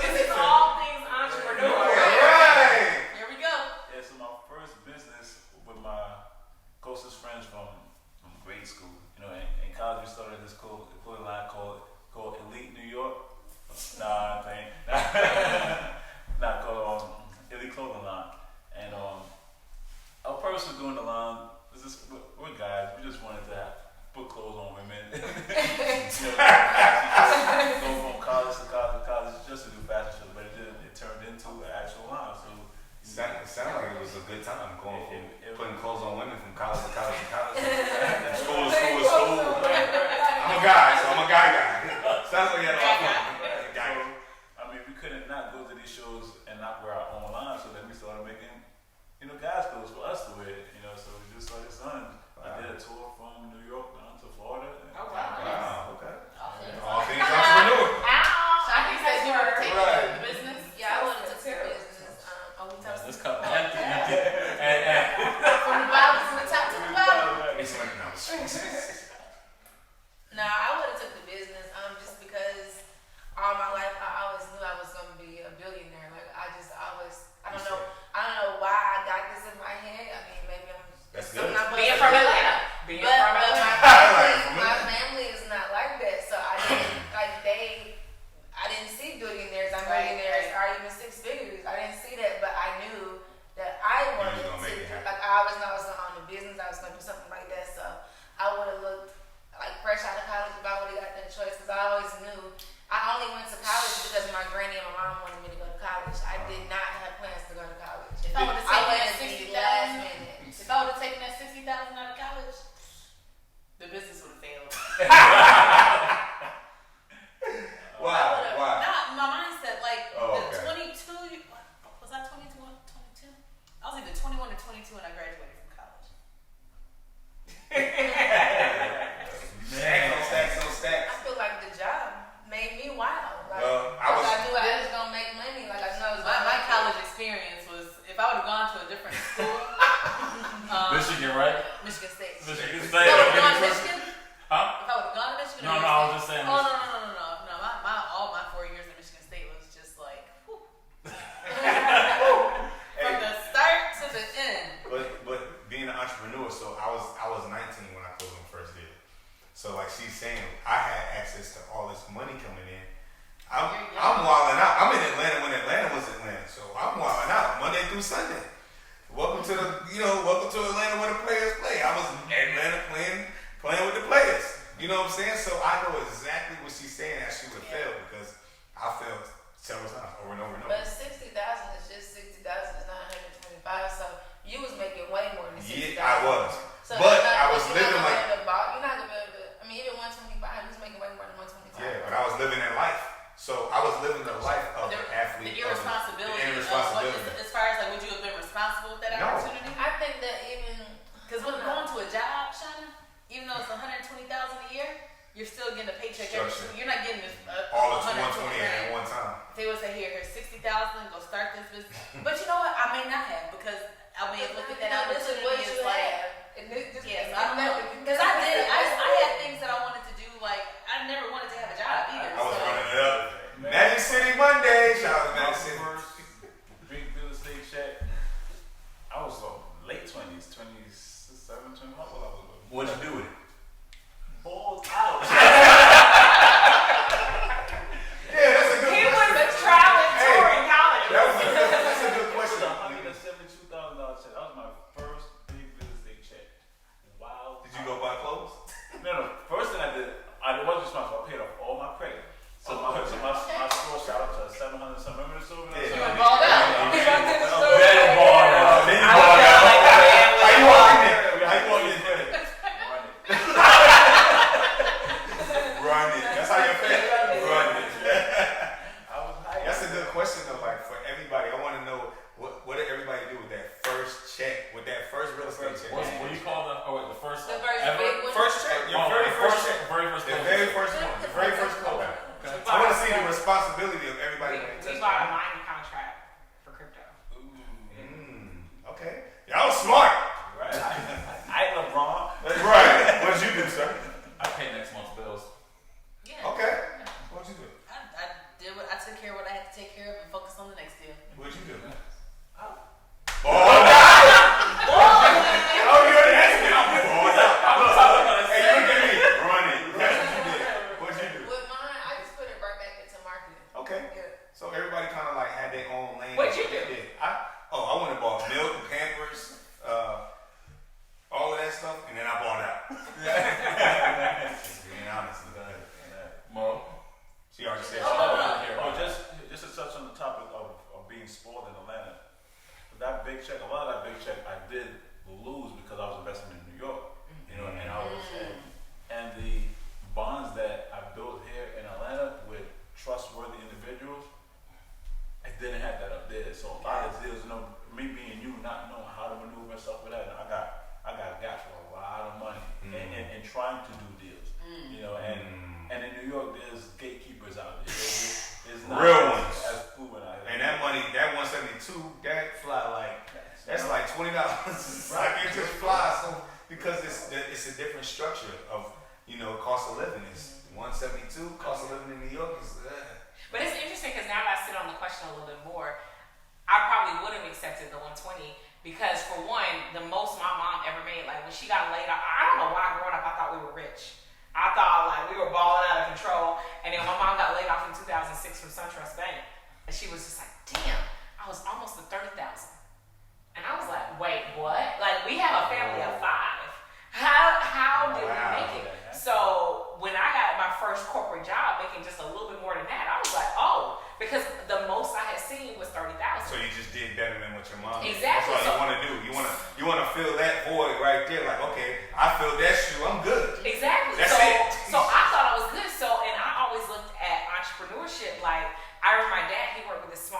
This is all things entrepreneur. Right. Here we go. Yeah, so my first business with my closest friends from grade school. In college we started this clothing line called Elite New York. Nah, I think not called Elite Clothing Line. And our purpose of doing the line is just we're guys. We just wanted to put clothes on women. Go from college to college just to do fashion shows, but it turned into an actual line. So. It sounded like it was a good time going from putting clothes on women from college to college to college. School to school to school. I'm a guy, so I'm a guy. Sounds like you had a lot of fun. I mean, we couldn't not go to these shows and not wear our own line, so then we started making, guys' clothes for us to wear, so we just started selling. I did a tour from New York down to Florida. Oh, wow. Wow, okay. All All things entrepreneur. Shaki said you were taking the business. Yeah, I would have took the business. This cup empty. From the bottom to the top to the bottom. It's like, no. No, I would have took the business. Just because all my life I always knew I was gonna be a billionaire. Like I don't know why I got this in my head. I mean, maybe That's something good. I'm supposed Being to from do. Atlanta. But my family is not like that, so I didn't I didn't see billionaires. I'm millionaires, or even six figures. I didn't see that, but I knew that I wanted to. make it happen. Like I always know I was gonna own a business. I was gonna do something like that. So I would have would have gone to Michigan? Huh? If I would have gone to Michigan? No, I was just saying. Oh, no. All my 4 years at Michigan State was just like, whew. From the start to the end. But being an entrepreneur, so I was 19 when I closed my first deal. So like she's saying, I had access to all this money coming in. I'm wilding out. I'm in Atlanta when Atlanta was Atlanta, so I'm wilding out Monday through Sunday. Welcome to Atlanta where the players play. I was in Atlanta playing with the players. You know what I'm saying? So I know exactly what she's saying that she would have failed because I failed several times over and over and over. But 60,000 is just 60,000 is 925. So you was making way more than 60,000. Yeah, I was. So but I was living like. You're not gonna be able to. I mean, even 125, you was making way more than 125. Yeah, but I was living that life. So I was living the life of an athlete. The irresponsibility. The irresponsibility. As far as like, would you have been responsible with that opportunity? I think that even because when going to a job, Shauna, even though it's $120,000 a year, you're still getting a paycheck. You're not getting all of 120 at one time. They would say, here's 60,000, go start this business. But you know what? I may not have because I may have looked at that opportunity as like. Yes, I don't know. Because I did. I had things that I wanted to do. Like, I never wanted to have a job either. I was running it up. Magic City Monday. Shout out to Magic City. First big real estate check. I was late 20s, 27, 21. What'd you do with it? Balls out. Yeah, that's a good He question. was traveling, touring college. That's a good question. $172,000 check. That was my first big real estate check. Wow. Did you go buy clothes? No. First thing I did, I wasn't responsible. I paid off all my credit. So my store shot up to 700 something. Remember the store? Yeah. You were balled out. Then you bought out. How you walking in? Run it. That's how you feel. Run it. I was hyped. That's a good question though. Like for everybody, I want to know what did everybody do with that first check, with that first real estate check? What do you call the first? the first ever? big one. First check. Your very first check. The very first. The very first one. The very first call. I want to see the responsibility of everybody when they We touch bought a that. mining contract for crypto. Okay. Y'all smart. Right. I ain't LeBron. Right. What'd you do, sir? I pay next month's bills. Yeah. Okay. What'd you do? I took care of what I had to take care of and focus on the next deal. What'd you do? Oh. Oh, you already asked me. Hey, you look at me. Run it. That's what you did. What'd you do? With mine, I just put it right back into marketing. Okay. Yeah. So everybody kind of like had their own lane. What'd you do? I went and bought milk, Pampers, all of that stuff, and then I bought out. Being honest. Mo. She already said Just to touch on the topic of being spoiled in Atlanta. That big check, a lot of that big check, I did lose because I was investing in New York. You know, and I was and the bonds that I built here in Atlanta with trustworthy individuals, I didn't have that up there. So a lot of deals, me being you, not knowing how to maneuver and stuff with that, and I got for a lot of money and trying to do deals. You know, and in New York there's gatekeepers out there. There's not real ones. As fluent out here. And that money, that 172, that fly that's like $20. Like it just flies. So because it's a different structure of cost of living. It's 172. Cost of living in New York is. But it's interesting because now that I sit on the question a little bit more, I probably would have accepted the 120 because for one, the most my mom ever made, like when she got laid off, I don't know why growing up I thought we were rich. I thought like we were balling out of control. And then my mom got laid off in 2006 from SunTrust Bank. And she was just like, damn, I was almost at 30,000. And I was like, wait, what? Like we have a family of 5. How did we make it? So when I got my first corporate job making just a little bit more than that, I was like, oh, because the most I had seen was 30,000. So you just did better than what your mom did. Exactly. That's all you want to do. You want to fill that void right there. Like, okay, I filled that shoe. I'm good. Exactly. That's it. So I thought I was good. So, and I always looked at entrepreneurship like, I remember my dad, he worked with this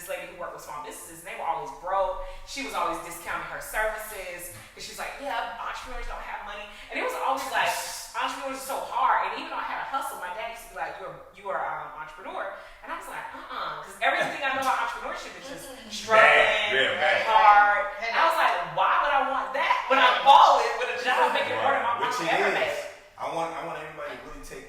lady who worked with small businesses, and they were always broke. She was always discounting her services, because she's like, yeah, entrepreneurs don't have money. And it was always like, entrepreneurs are so hard. And even though I had a hustle, my dad used to be like, you are an entrepreneur. And I was like, because everything I know about entrepreneurship is just struggling, hard. And I was like, why would I want that when I'm balling with a job making more than my mom? Which She ever is. made. I want everybody to really take,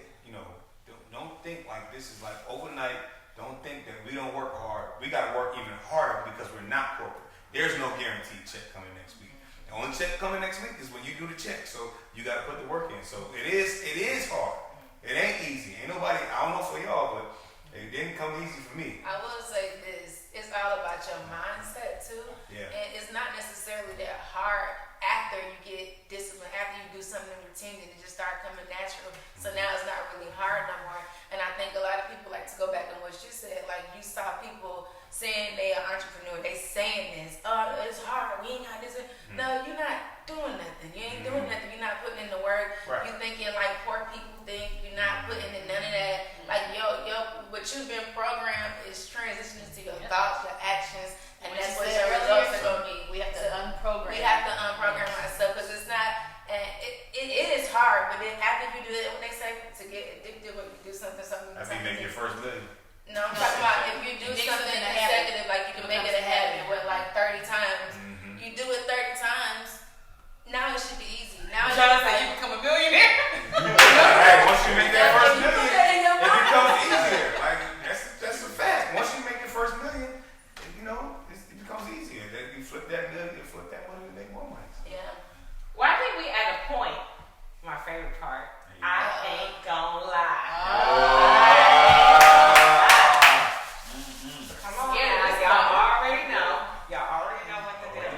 don't think like this is like overnight. Don't think that we don't work hard. We got to work even harder because we're not corporate. There's no guaranteed check coming next week. The only check coming next week is when you do the check. So you got to put the work in. So it is hard. It ain't easy. Ain't nobody, I don't know for y'all, but it didn't come easy for me. I will say this, it's all about your mindset too. Yeah. And it's not necessarily that hard after you get disciplined, after you do something in routine, and it just start coming natural. So now it's not really hard no more. And I think a lot of people like to go back on what you said, like you saw people saying they are entrepreneur, they saying this, oh, it's hard, we ain't got this. No, you're not doing nothing. You ain't doing nothing. You're not putting in the work. Right. You thinking like poor people think. You're not putting in none of that. Like what you've been programmed is transitioning to your thoughts, your actions, and Which that's is what what your your results are earlier gonna be. We have to unprogram. We have to unprogram ourselves because it's not. And it is hard, but then after you do it, what they say, to get addicted, when you do something. I be making your first million. No, I'm talking about if you do Make something something a habit. consecutive, like you can make it a habit with like 30 times. You do it 30 times, now it should be easy. Now Shauna said you become a millionaire. Hey, once you make that first You put million, that in your it mind. becomes easier. Like that's a fact. Once you make your first million, it becomes easier. Then you flip that million, you flip that money, and make more money. Yeah. Well, I think we at a point. My favorite part. I ain't gonna lie. Come on, guys. Y'all already know. Y'all already know what the deal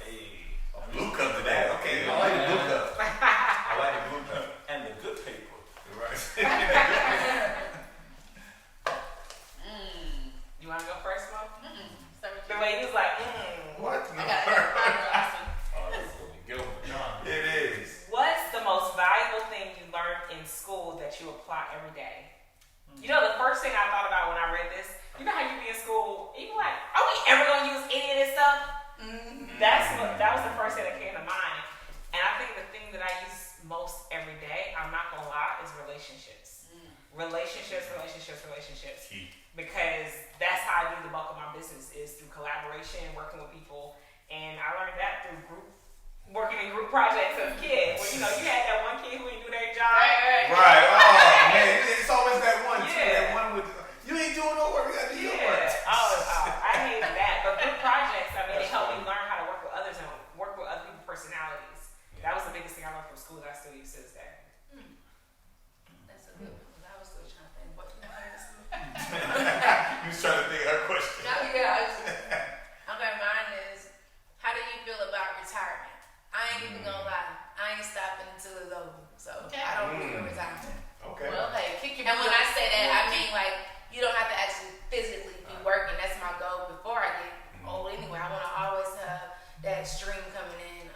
is. Blue cup today. Okay, I like the blue cup. I like the blue cup. And the good paper. Right. You wanna go first, Mo? Start with The you. way he was like, What? I got last one. Oh, that's what we go with. It is. What's the most valuable thing you learned in school that you apply every day? You know, the first thing I thought about when I read this, you know how you be in school, and you like, are we ever gonna use any of this stuff? That was the first thing that came to mind. And I think the thing that I use most every day, I'm not gonna lie, is relationships. Relationships. Key. Because that's how I do the bulk of my business is through collaboration, working with people. And I learned that through working in group projects as a kid. When you had that one kid who didn't do their job. Right. Oh man, it's always that one. Too, Yeah. that one with you ain't doing no work. You gotta do your work. I hated that. But group projects, I mean, they helped me learn how to work with others and work with other people's personalities. That was the biggest thing I learned from school that I still use to this day. That's a good one. I was still trying to think what you wanted to say. You was trying to think of her question. Okay, mine is, how do you feel about retirement? I ain't even gonna lie. I ain't stopping until it's over. So I don't believe in retirement. Okay. Well, hey, kick your And when I say that, I butt. mean like you don't have to actually physically be working. That's my goal before I get old. Anyway, I want to always have that stream coming in.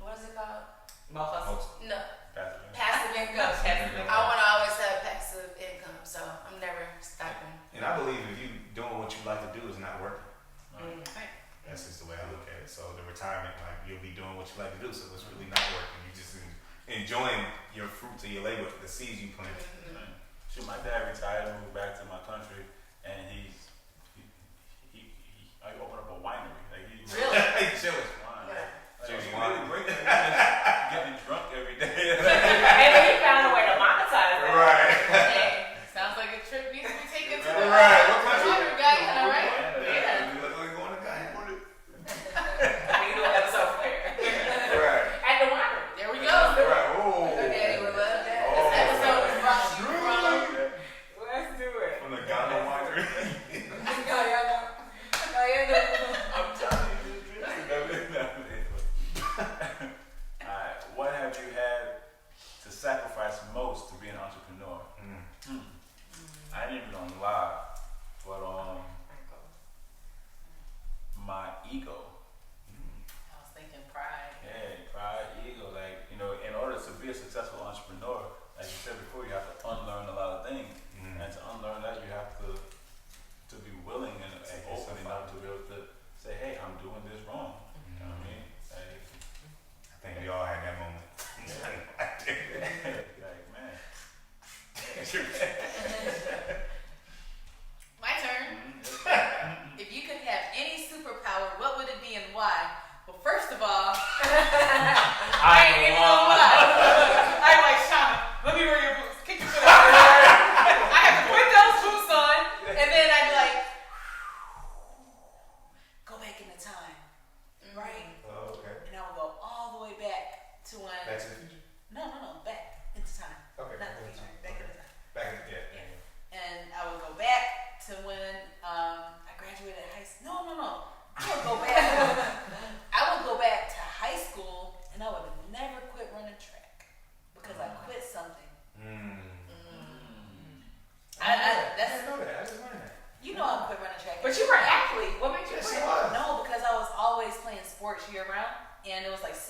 What is it called? Mo hustle. No, Passive. passive income. I want to always have passive income, so I'm never stopping. And I believe if you doing what you like to do is not working. Right. That's just the way I look at it. So the retirement, like you'll be doing what you like to do, so it's really not working. You just enjoying your fruits of your labor, the seeds you planted. Shoot, my dad retired and moved back to my country, and he opened up a winery. Like he Really? Chilling. wine. Yeah. Like, Cheers, he wine. really great. Getting drunk every day. And then he found a way to monetize that. Right. Sounds like a trip needs to be taken to the Right. What country? water guy, all right? Yeah. You look like going to Guyana. We can do an episode from there. Right. At the winery. There we go. Right. Oh. Daddy would love that. Oh. This episode is brought to you from Let's do it. From the Ghana winery. I'm telling you, Alright, what have you had to sacrifice most to be an entrepreneur? I ain't even gonna lie, but my ego. I was thinking pride. Yeah, pride, ego. Like, in order to be a successful entrepreneur, like you said before, you have to unlearn a lot of things. And to unlearn that, you have to be willing and open enough to be able to say, hey, I'm doing this wrong. You know what I mean? Like, I think we all had that moment. like, man. My turn. If you could have any superpower, what would it be and why? Well, first of all, I ain't even gonna lie.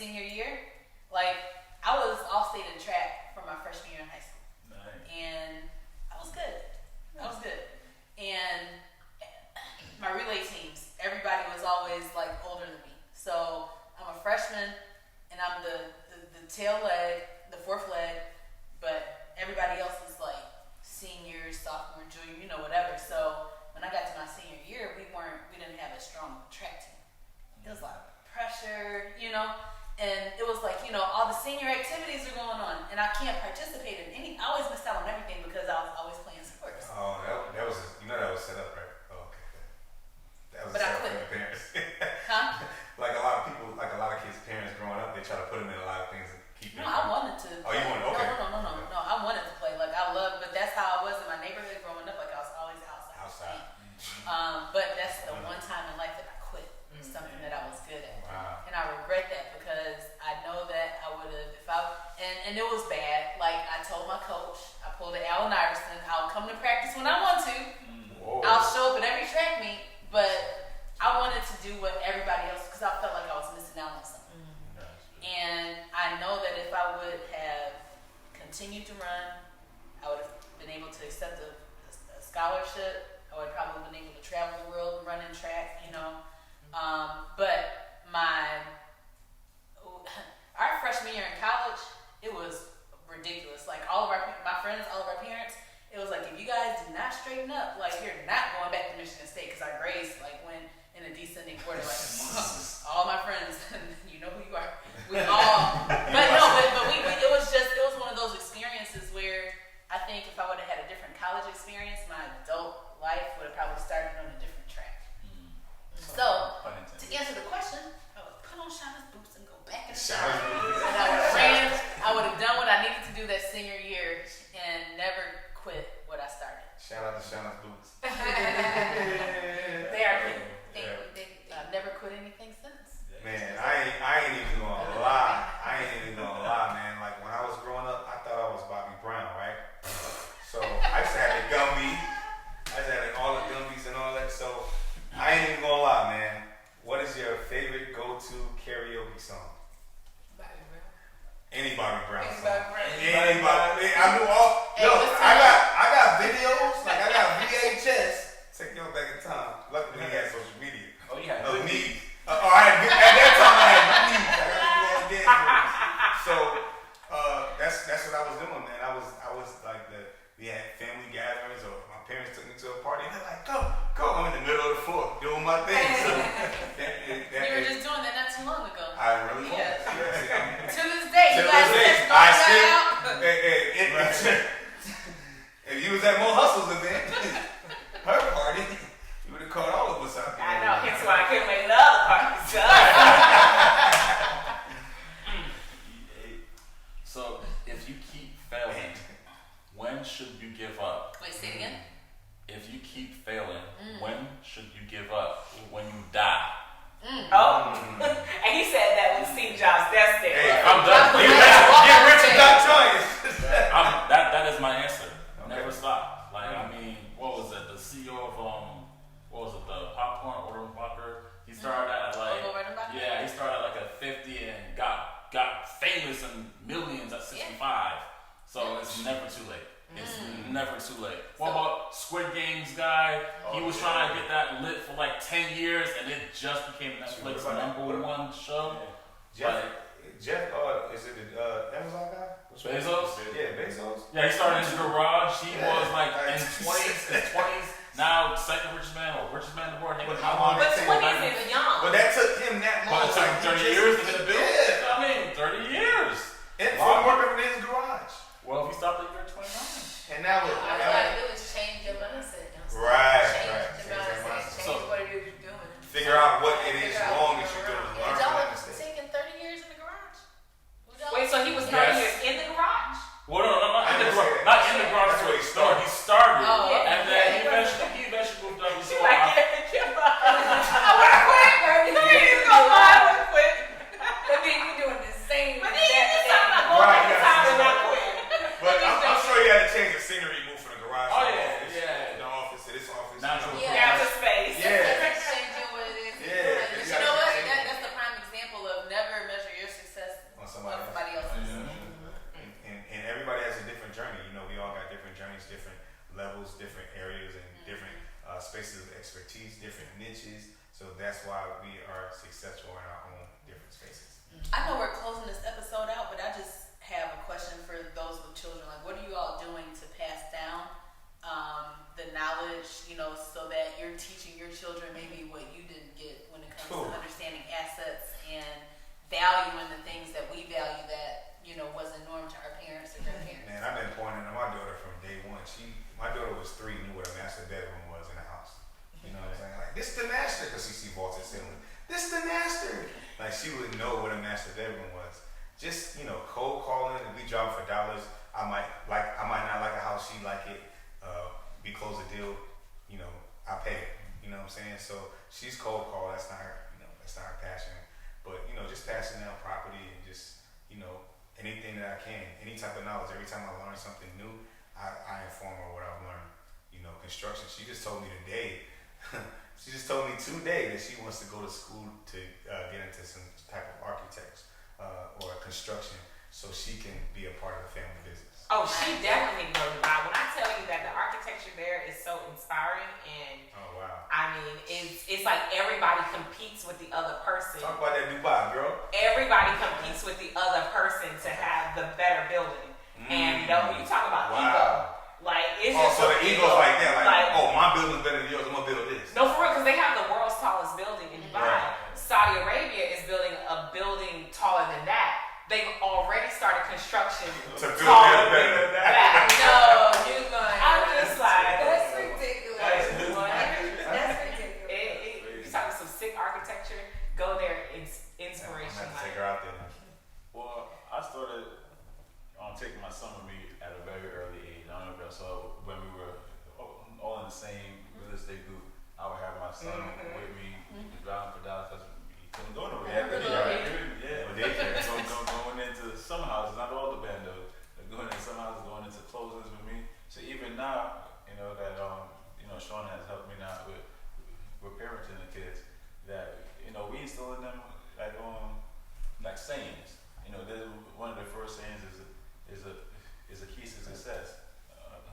senior year, like I was off state in track for my freshman year in high school. Nice. And I was good. And my relay teams, everybody was always like older than me. So I'm a freshman and I'm the tail leg, the fourth leg, but everybody else is like senior, sophomore, junior, whatever. So when I got to my senior year, we didn't have a strong track team. It was a lot of pressure, and it was like, all the senior activities are going on, and I can't participate in any. I always missed out on everything because I was always playing sports. Oh, that was that was set up, right? Oh, okay. That was But set I up for quit. the parents. Huh? Like a lot of people, like a lot of kids' parents growing up, they try to put them in a lot of things and keep No, them. I wanted to. Oh, you wanted? Okay. No. I wanted to play. Like I loved, but that's how I was in my neighborhood growing up. Like I was always outside. Outside. But that's the one time in life that I quit. Something that I was good at. Wow. And I regret that because I know that I would have, and it was bad. Like I told my coach, I pulled an Allen Iverson, I'll come to practice when I want to. Whoa. I'll show up at every track meet, but I wanted to do what everybody else, because I felt like I was missing out on something. And I know that if I would have continued to run, I would have been able to accept a scholarship. I would have probably been able to travel the world running track, but our freshman year in college, it was ridiculous. Like my friends, all of our parents, it was like, if you guys do not straighten up, like you're not going back to Michigan State, because our grades like went in a descending order. Like all my friends, you know who you are. We all, but it was one of those experiences where I think if I would have had a different college experience, my adult life would have probably started on a different track. So, to answer the question, I would put on Shauna's boots and go back in the shower. And I would have ran, I would have done what I needed to do that senior year and never quit what I started. Shout out to Shauna's boots. They are cute. I've never quit anything since. Man, I ain't even gonna lie, man. Like when I was growing up, I thought I was Bobby Brown, right? So I used to have the Gumby. I used to have all the Gumbies and all that. So I ain't even gonna lie, man. What is your favorite go-to karaoke song? Bobby Brown. Any Bobby Brown song. Anybody. I knew all. Yo, I got videos. Like I got VHS. Take y'all back in time. Luckily, we had social media. Oh yeah. Of me. At that time I had knees. I got to do all the dance moves. So that's what I was doing, man. I was like we had family gatherings, or my parents took me to a party, and they're like, go. I'm in the middle of the floor doing my thing. So You were just doing that not too long ago. I really was. Yeah. Yes. To this day, you guys just I knocked still. that out. If you was at Mo Hustle's event, her party, you would have caught all of us out there. I know, hence why I couldn't make the other parties. So, if you keep failing, when should you give up? Wait, say it again. If you keep failing, when should you give up? When you die. Oh, and he said that with Steve Jobs' death stare. Hey, I'm done. Get rich and die trying. That is my answer. Never stop. Like, I mean, what was it? The CEO of what was it? The popcorn order Walker. He started at he started at 50 and got famous and millions at 65. So it's never too late. It's never too late. What about Squid Games guy? He was trying to get that lit for 10 years, and it just became Netflix #1 show. Jeff, is it the Amazon guy? Bezos? Yeah, Bezos. Yeah, he started in his garage. He was in his 20s. Now second richest man in the world. How long? But 20s is young. But that took him that long. But it took him 30 years to get a bill. Yeah. I mean, 30 years. And from working in his garage. Well, if he stopped at year 29. And now what? All you gotta do is change your mindset. Right. Change your mindset. Change what it is you're doing. Figure out what it is wrong that you're doing. Learn from Y'all that was mistake. taking 30 years in the garage? Wait, so he was 30 years in the garage? Well, no, not in the garage. That's Not in the garage. That's where he started. He started, Oh, yeah. and then he eventually moved up. She like, I would quit. He's gonna lie, I would quit. But then you're doing the same. But then you just talking about whole Right, other yeah. time and not quit. But I'm sure you had to change the scenery, move from the garage Oh, to the yeah, office. yeah. The office to this office. Natural Yeah. Down to space. Yeah. Changing what it is. Yeah. But you know what? That's the prime example of never measure your success expertise, different niches. So that's why we are successful in our own different spaces. I know we're closing this episode out, but I just have a question for those with children. Like, what are you all doing to pass down the knowledge, so that you're teaching your children maybe what you didn't get when it comes to understanding assets and valuing the things that we value that, wasn't norm to our parents or grandparents? Man, I've been pointing to my daughter from day one. My daughter was 3, knew what a master bedroom was in the house. You know what I'm saying? Like, this the master, because she see vaulted ceiling. This the master. Like, she would know what a master bedroom was. Just, cold calling. If we drop for dollars, I might not like a house, she like it. We close a deal, I pay it. You know what I'm saying? So she's cold call. That's not her. That's not her passion. But just passing down property and just anything that I can, any type of knowledge. Every time I learn something new, I inform her what I've learned. Construction. She just told me today. She just told me today that she wants to go to school to get into some type of architects or construction, so she can be a part of the family business. Oh, she definitely knows about. When I tell you that the architecture there is so inspiring, and I mean, it's like everybody competes with the other person. Talk about that Dubai, girl. Everybody competes with the other person to have the better building. And you talk about ego. Like, it's just so the ego's like that. Like, my building's better than yours. I'm gonna build this. No, for real, because they have the world's tallest building in Dubai. Right. Saudi Arabia is building a building taller than that. They've already started construction to build taller better than that. No, you're going. I'm just like, that's ridiculous. That's ridiculous. You talking some sick architecture? Go there. It's inspiration. I'm gonna have to take her out there. Well, I started taking my son with me at a very early age. I don't know if y'all saw when we were all in the same real estate group. I would have my son with me, driving for Dallas. He couldn't go nowhere. Going into some houses, not all the bandos, going into some houses, going into closings with me. So even now, that Shauna has helped me now with parenting the kids. That we instill in them like sayings. One of the first sayings is a key to success.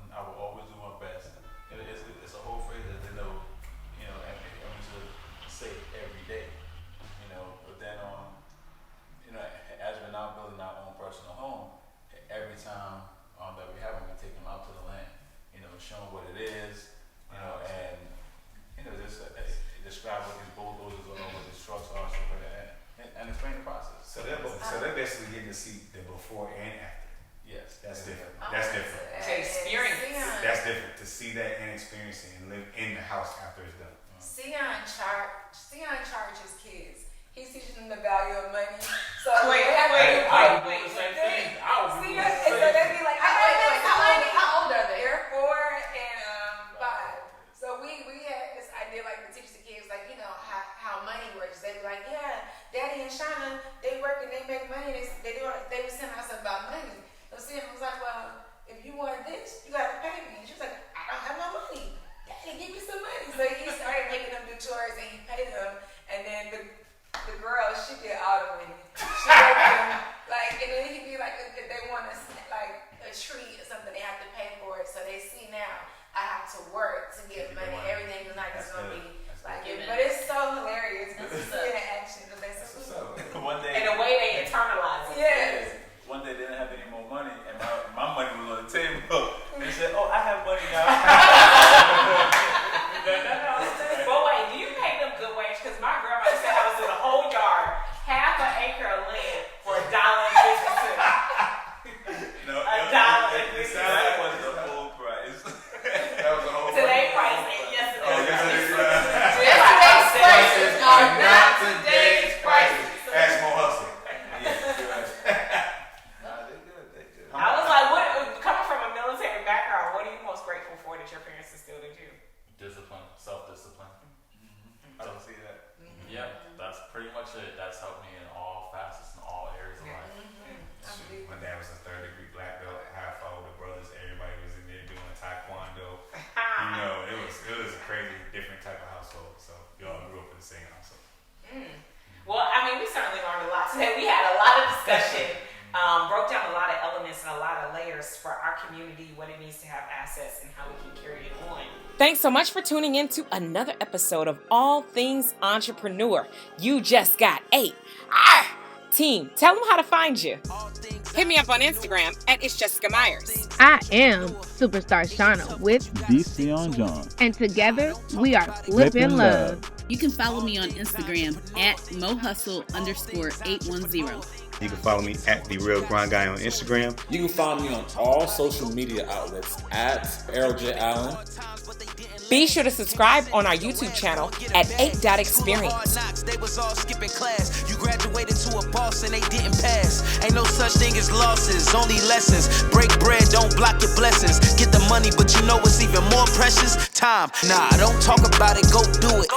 I will always do my best. It's a whole phrase that they know, and we should say every day. But then as we're now building our own personal home, every time that we have them, we take them out to the land, show them what it is, and just describe what these bulldozers are, what these trucks are, stuff like that, and explain the process. So they're basically getting to see the before and after. Yes, that's different. That's different. To experience. That's different. To see that and experience it and live in the house after it's done. Sion charges kids. He's teaching them the value of money. So wait. Sion, so they be like, how old are they? They're 4 and 5. So we had this idea, like, to teach the kids, like, how money works. They be like, yeah, Daddy and Shauna, they work and they make money. They were sending us about money. So Sion was like, well, if you want this, you got to pay me. And she was like, I don't have no money. Daddy, give me some money. So he started making them do chores and he paid them. And then the girl, she did all the money. She worked them, and then he'd be like, if they want a treat or something, they have to pay for it. So they see now, I have to work to get money. Everything is not just going to be like it. But it's so hilarious because it's in action. One day, and the way they internalize it. Yes. One day they didn't have any more money, and my money was on the table. They said, "Oh, I have money now." But wait, do you pay them good wage? Because my grandma said I was in a whole yard, half an acre of land for $1.50. No, $1.50. That was the full price. That was the whole Today's price ain't yesterday's price. Yesterday's prices are not today's prices. Ask Mo Hustle. I was like, coming from a military background, what are you most grateful for that your parents instilled in you? Discipline, self-discipline. I don't see that. Yep, that's pretty much it. That's helped me in all facets, in all areas of life. My dad was a 3rd-degree black belt. Half our older brothers, everybody was in there doing taekwondo. It was a crazy, different type of household. So we all grew up in the same household. Well, I mean, we certainly learned a lot today. We had a lot of discussion, broke down a lot of elements and a lot of of layers for our community, what it means to have assets, and how we can carry it on. Thanks so much for tuning in to another episode of All Things Entrepreneur. You just got 8. Team, tell them how to find you. Hit me up on Instagram at It's Jessica Myers. I am Superstar Shauna with DC on John. And together we are Flippin' Love. You can follow me on Instagram at mohustle_810. You can follow me at The Real Grind Guy on Instagram. You can find me on all social media outlets at Errol J. Allen. Be sure to subscribe on our YouTube channel at 8.experience. They was all skipping class. You graduated to a boss and they didn't pass. Ain't no such thing as losses, only lessons. Break bread, don't block your blessings. Get the money, but you know what's even more precious? Time. Nah, don't talk about it, go do it.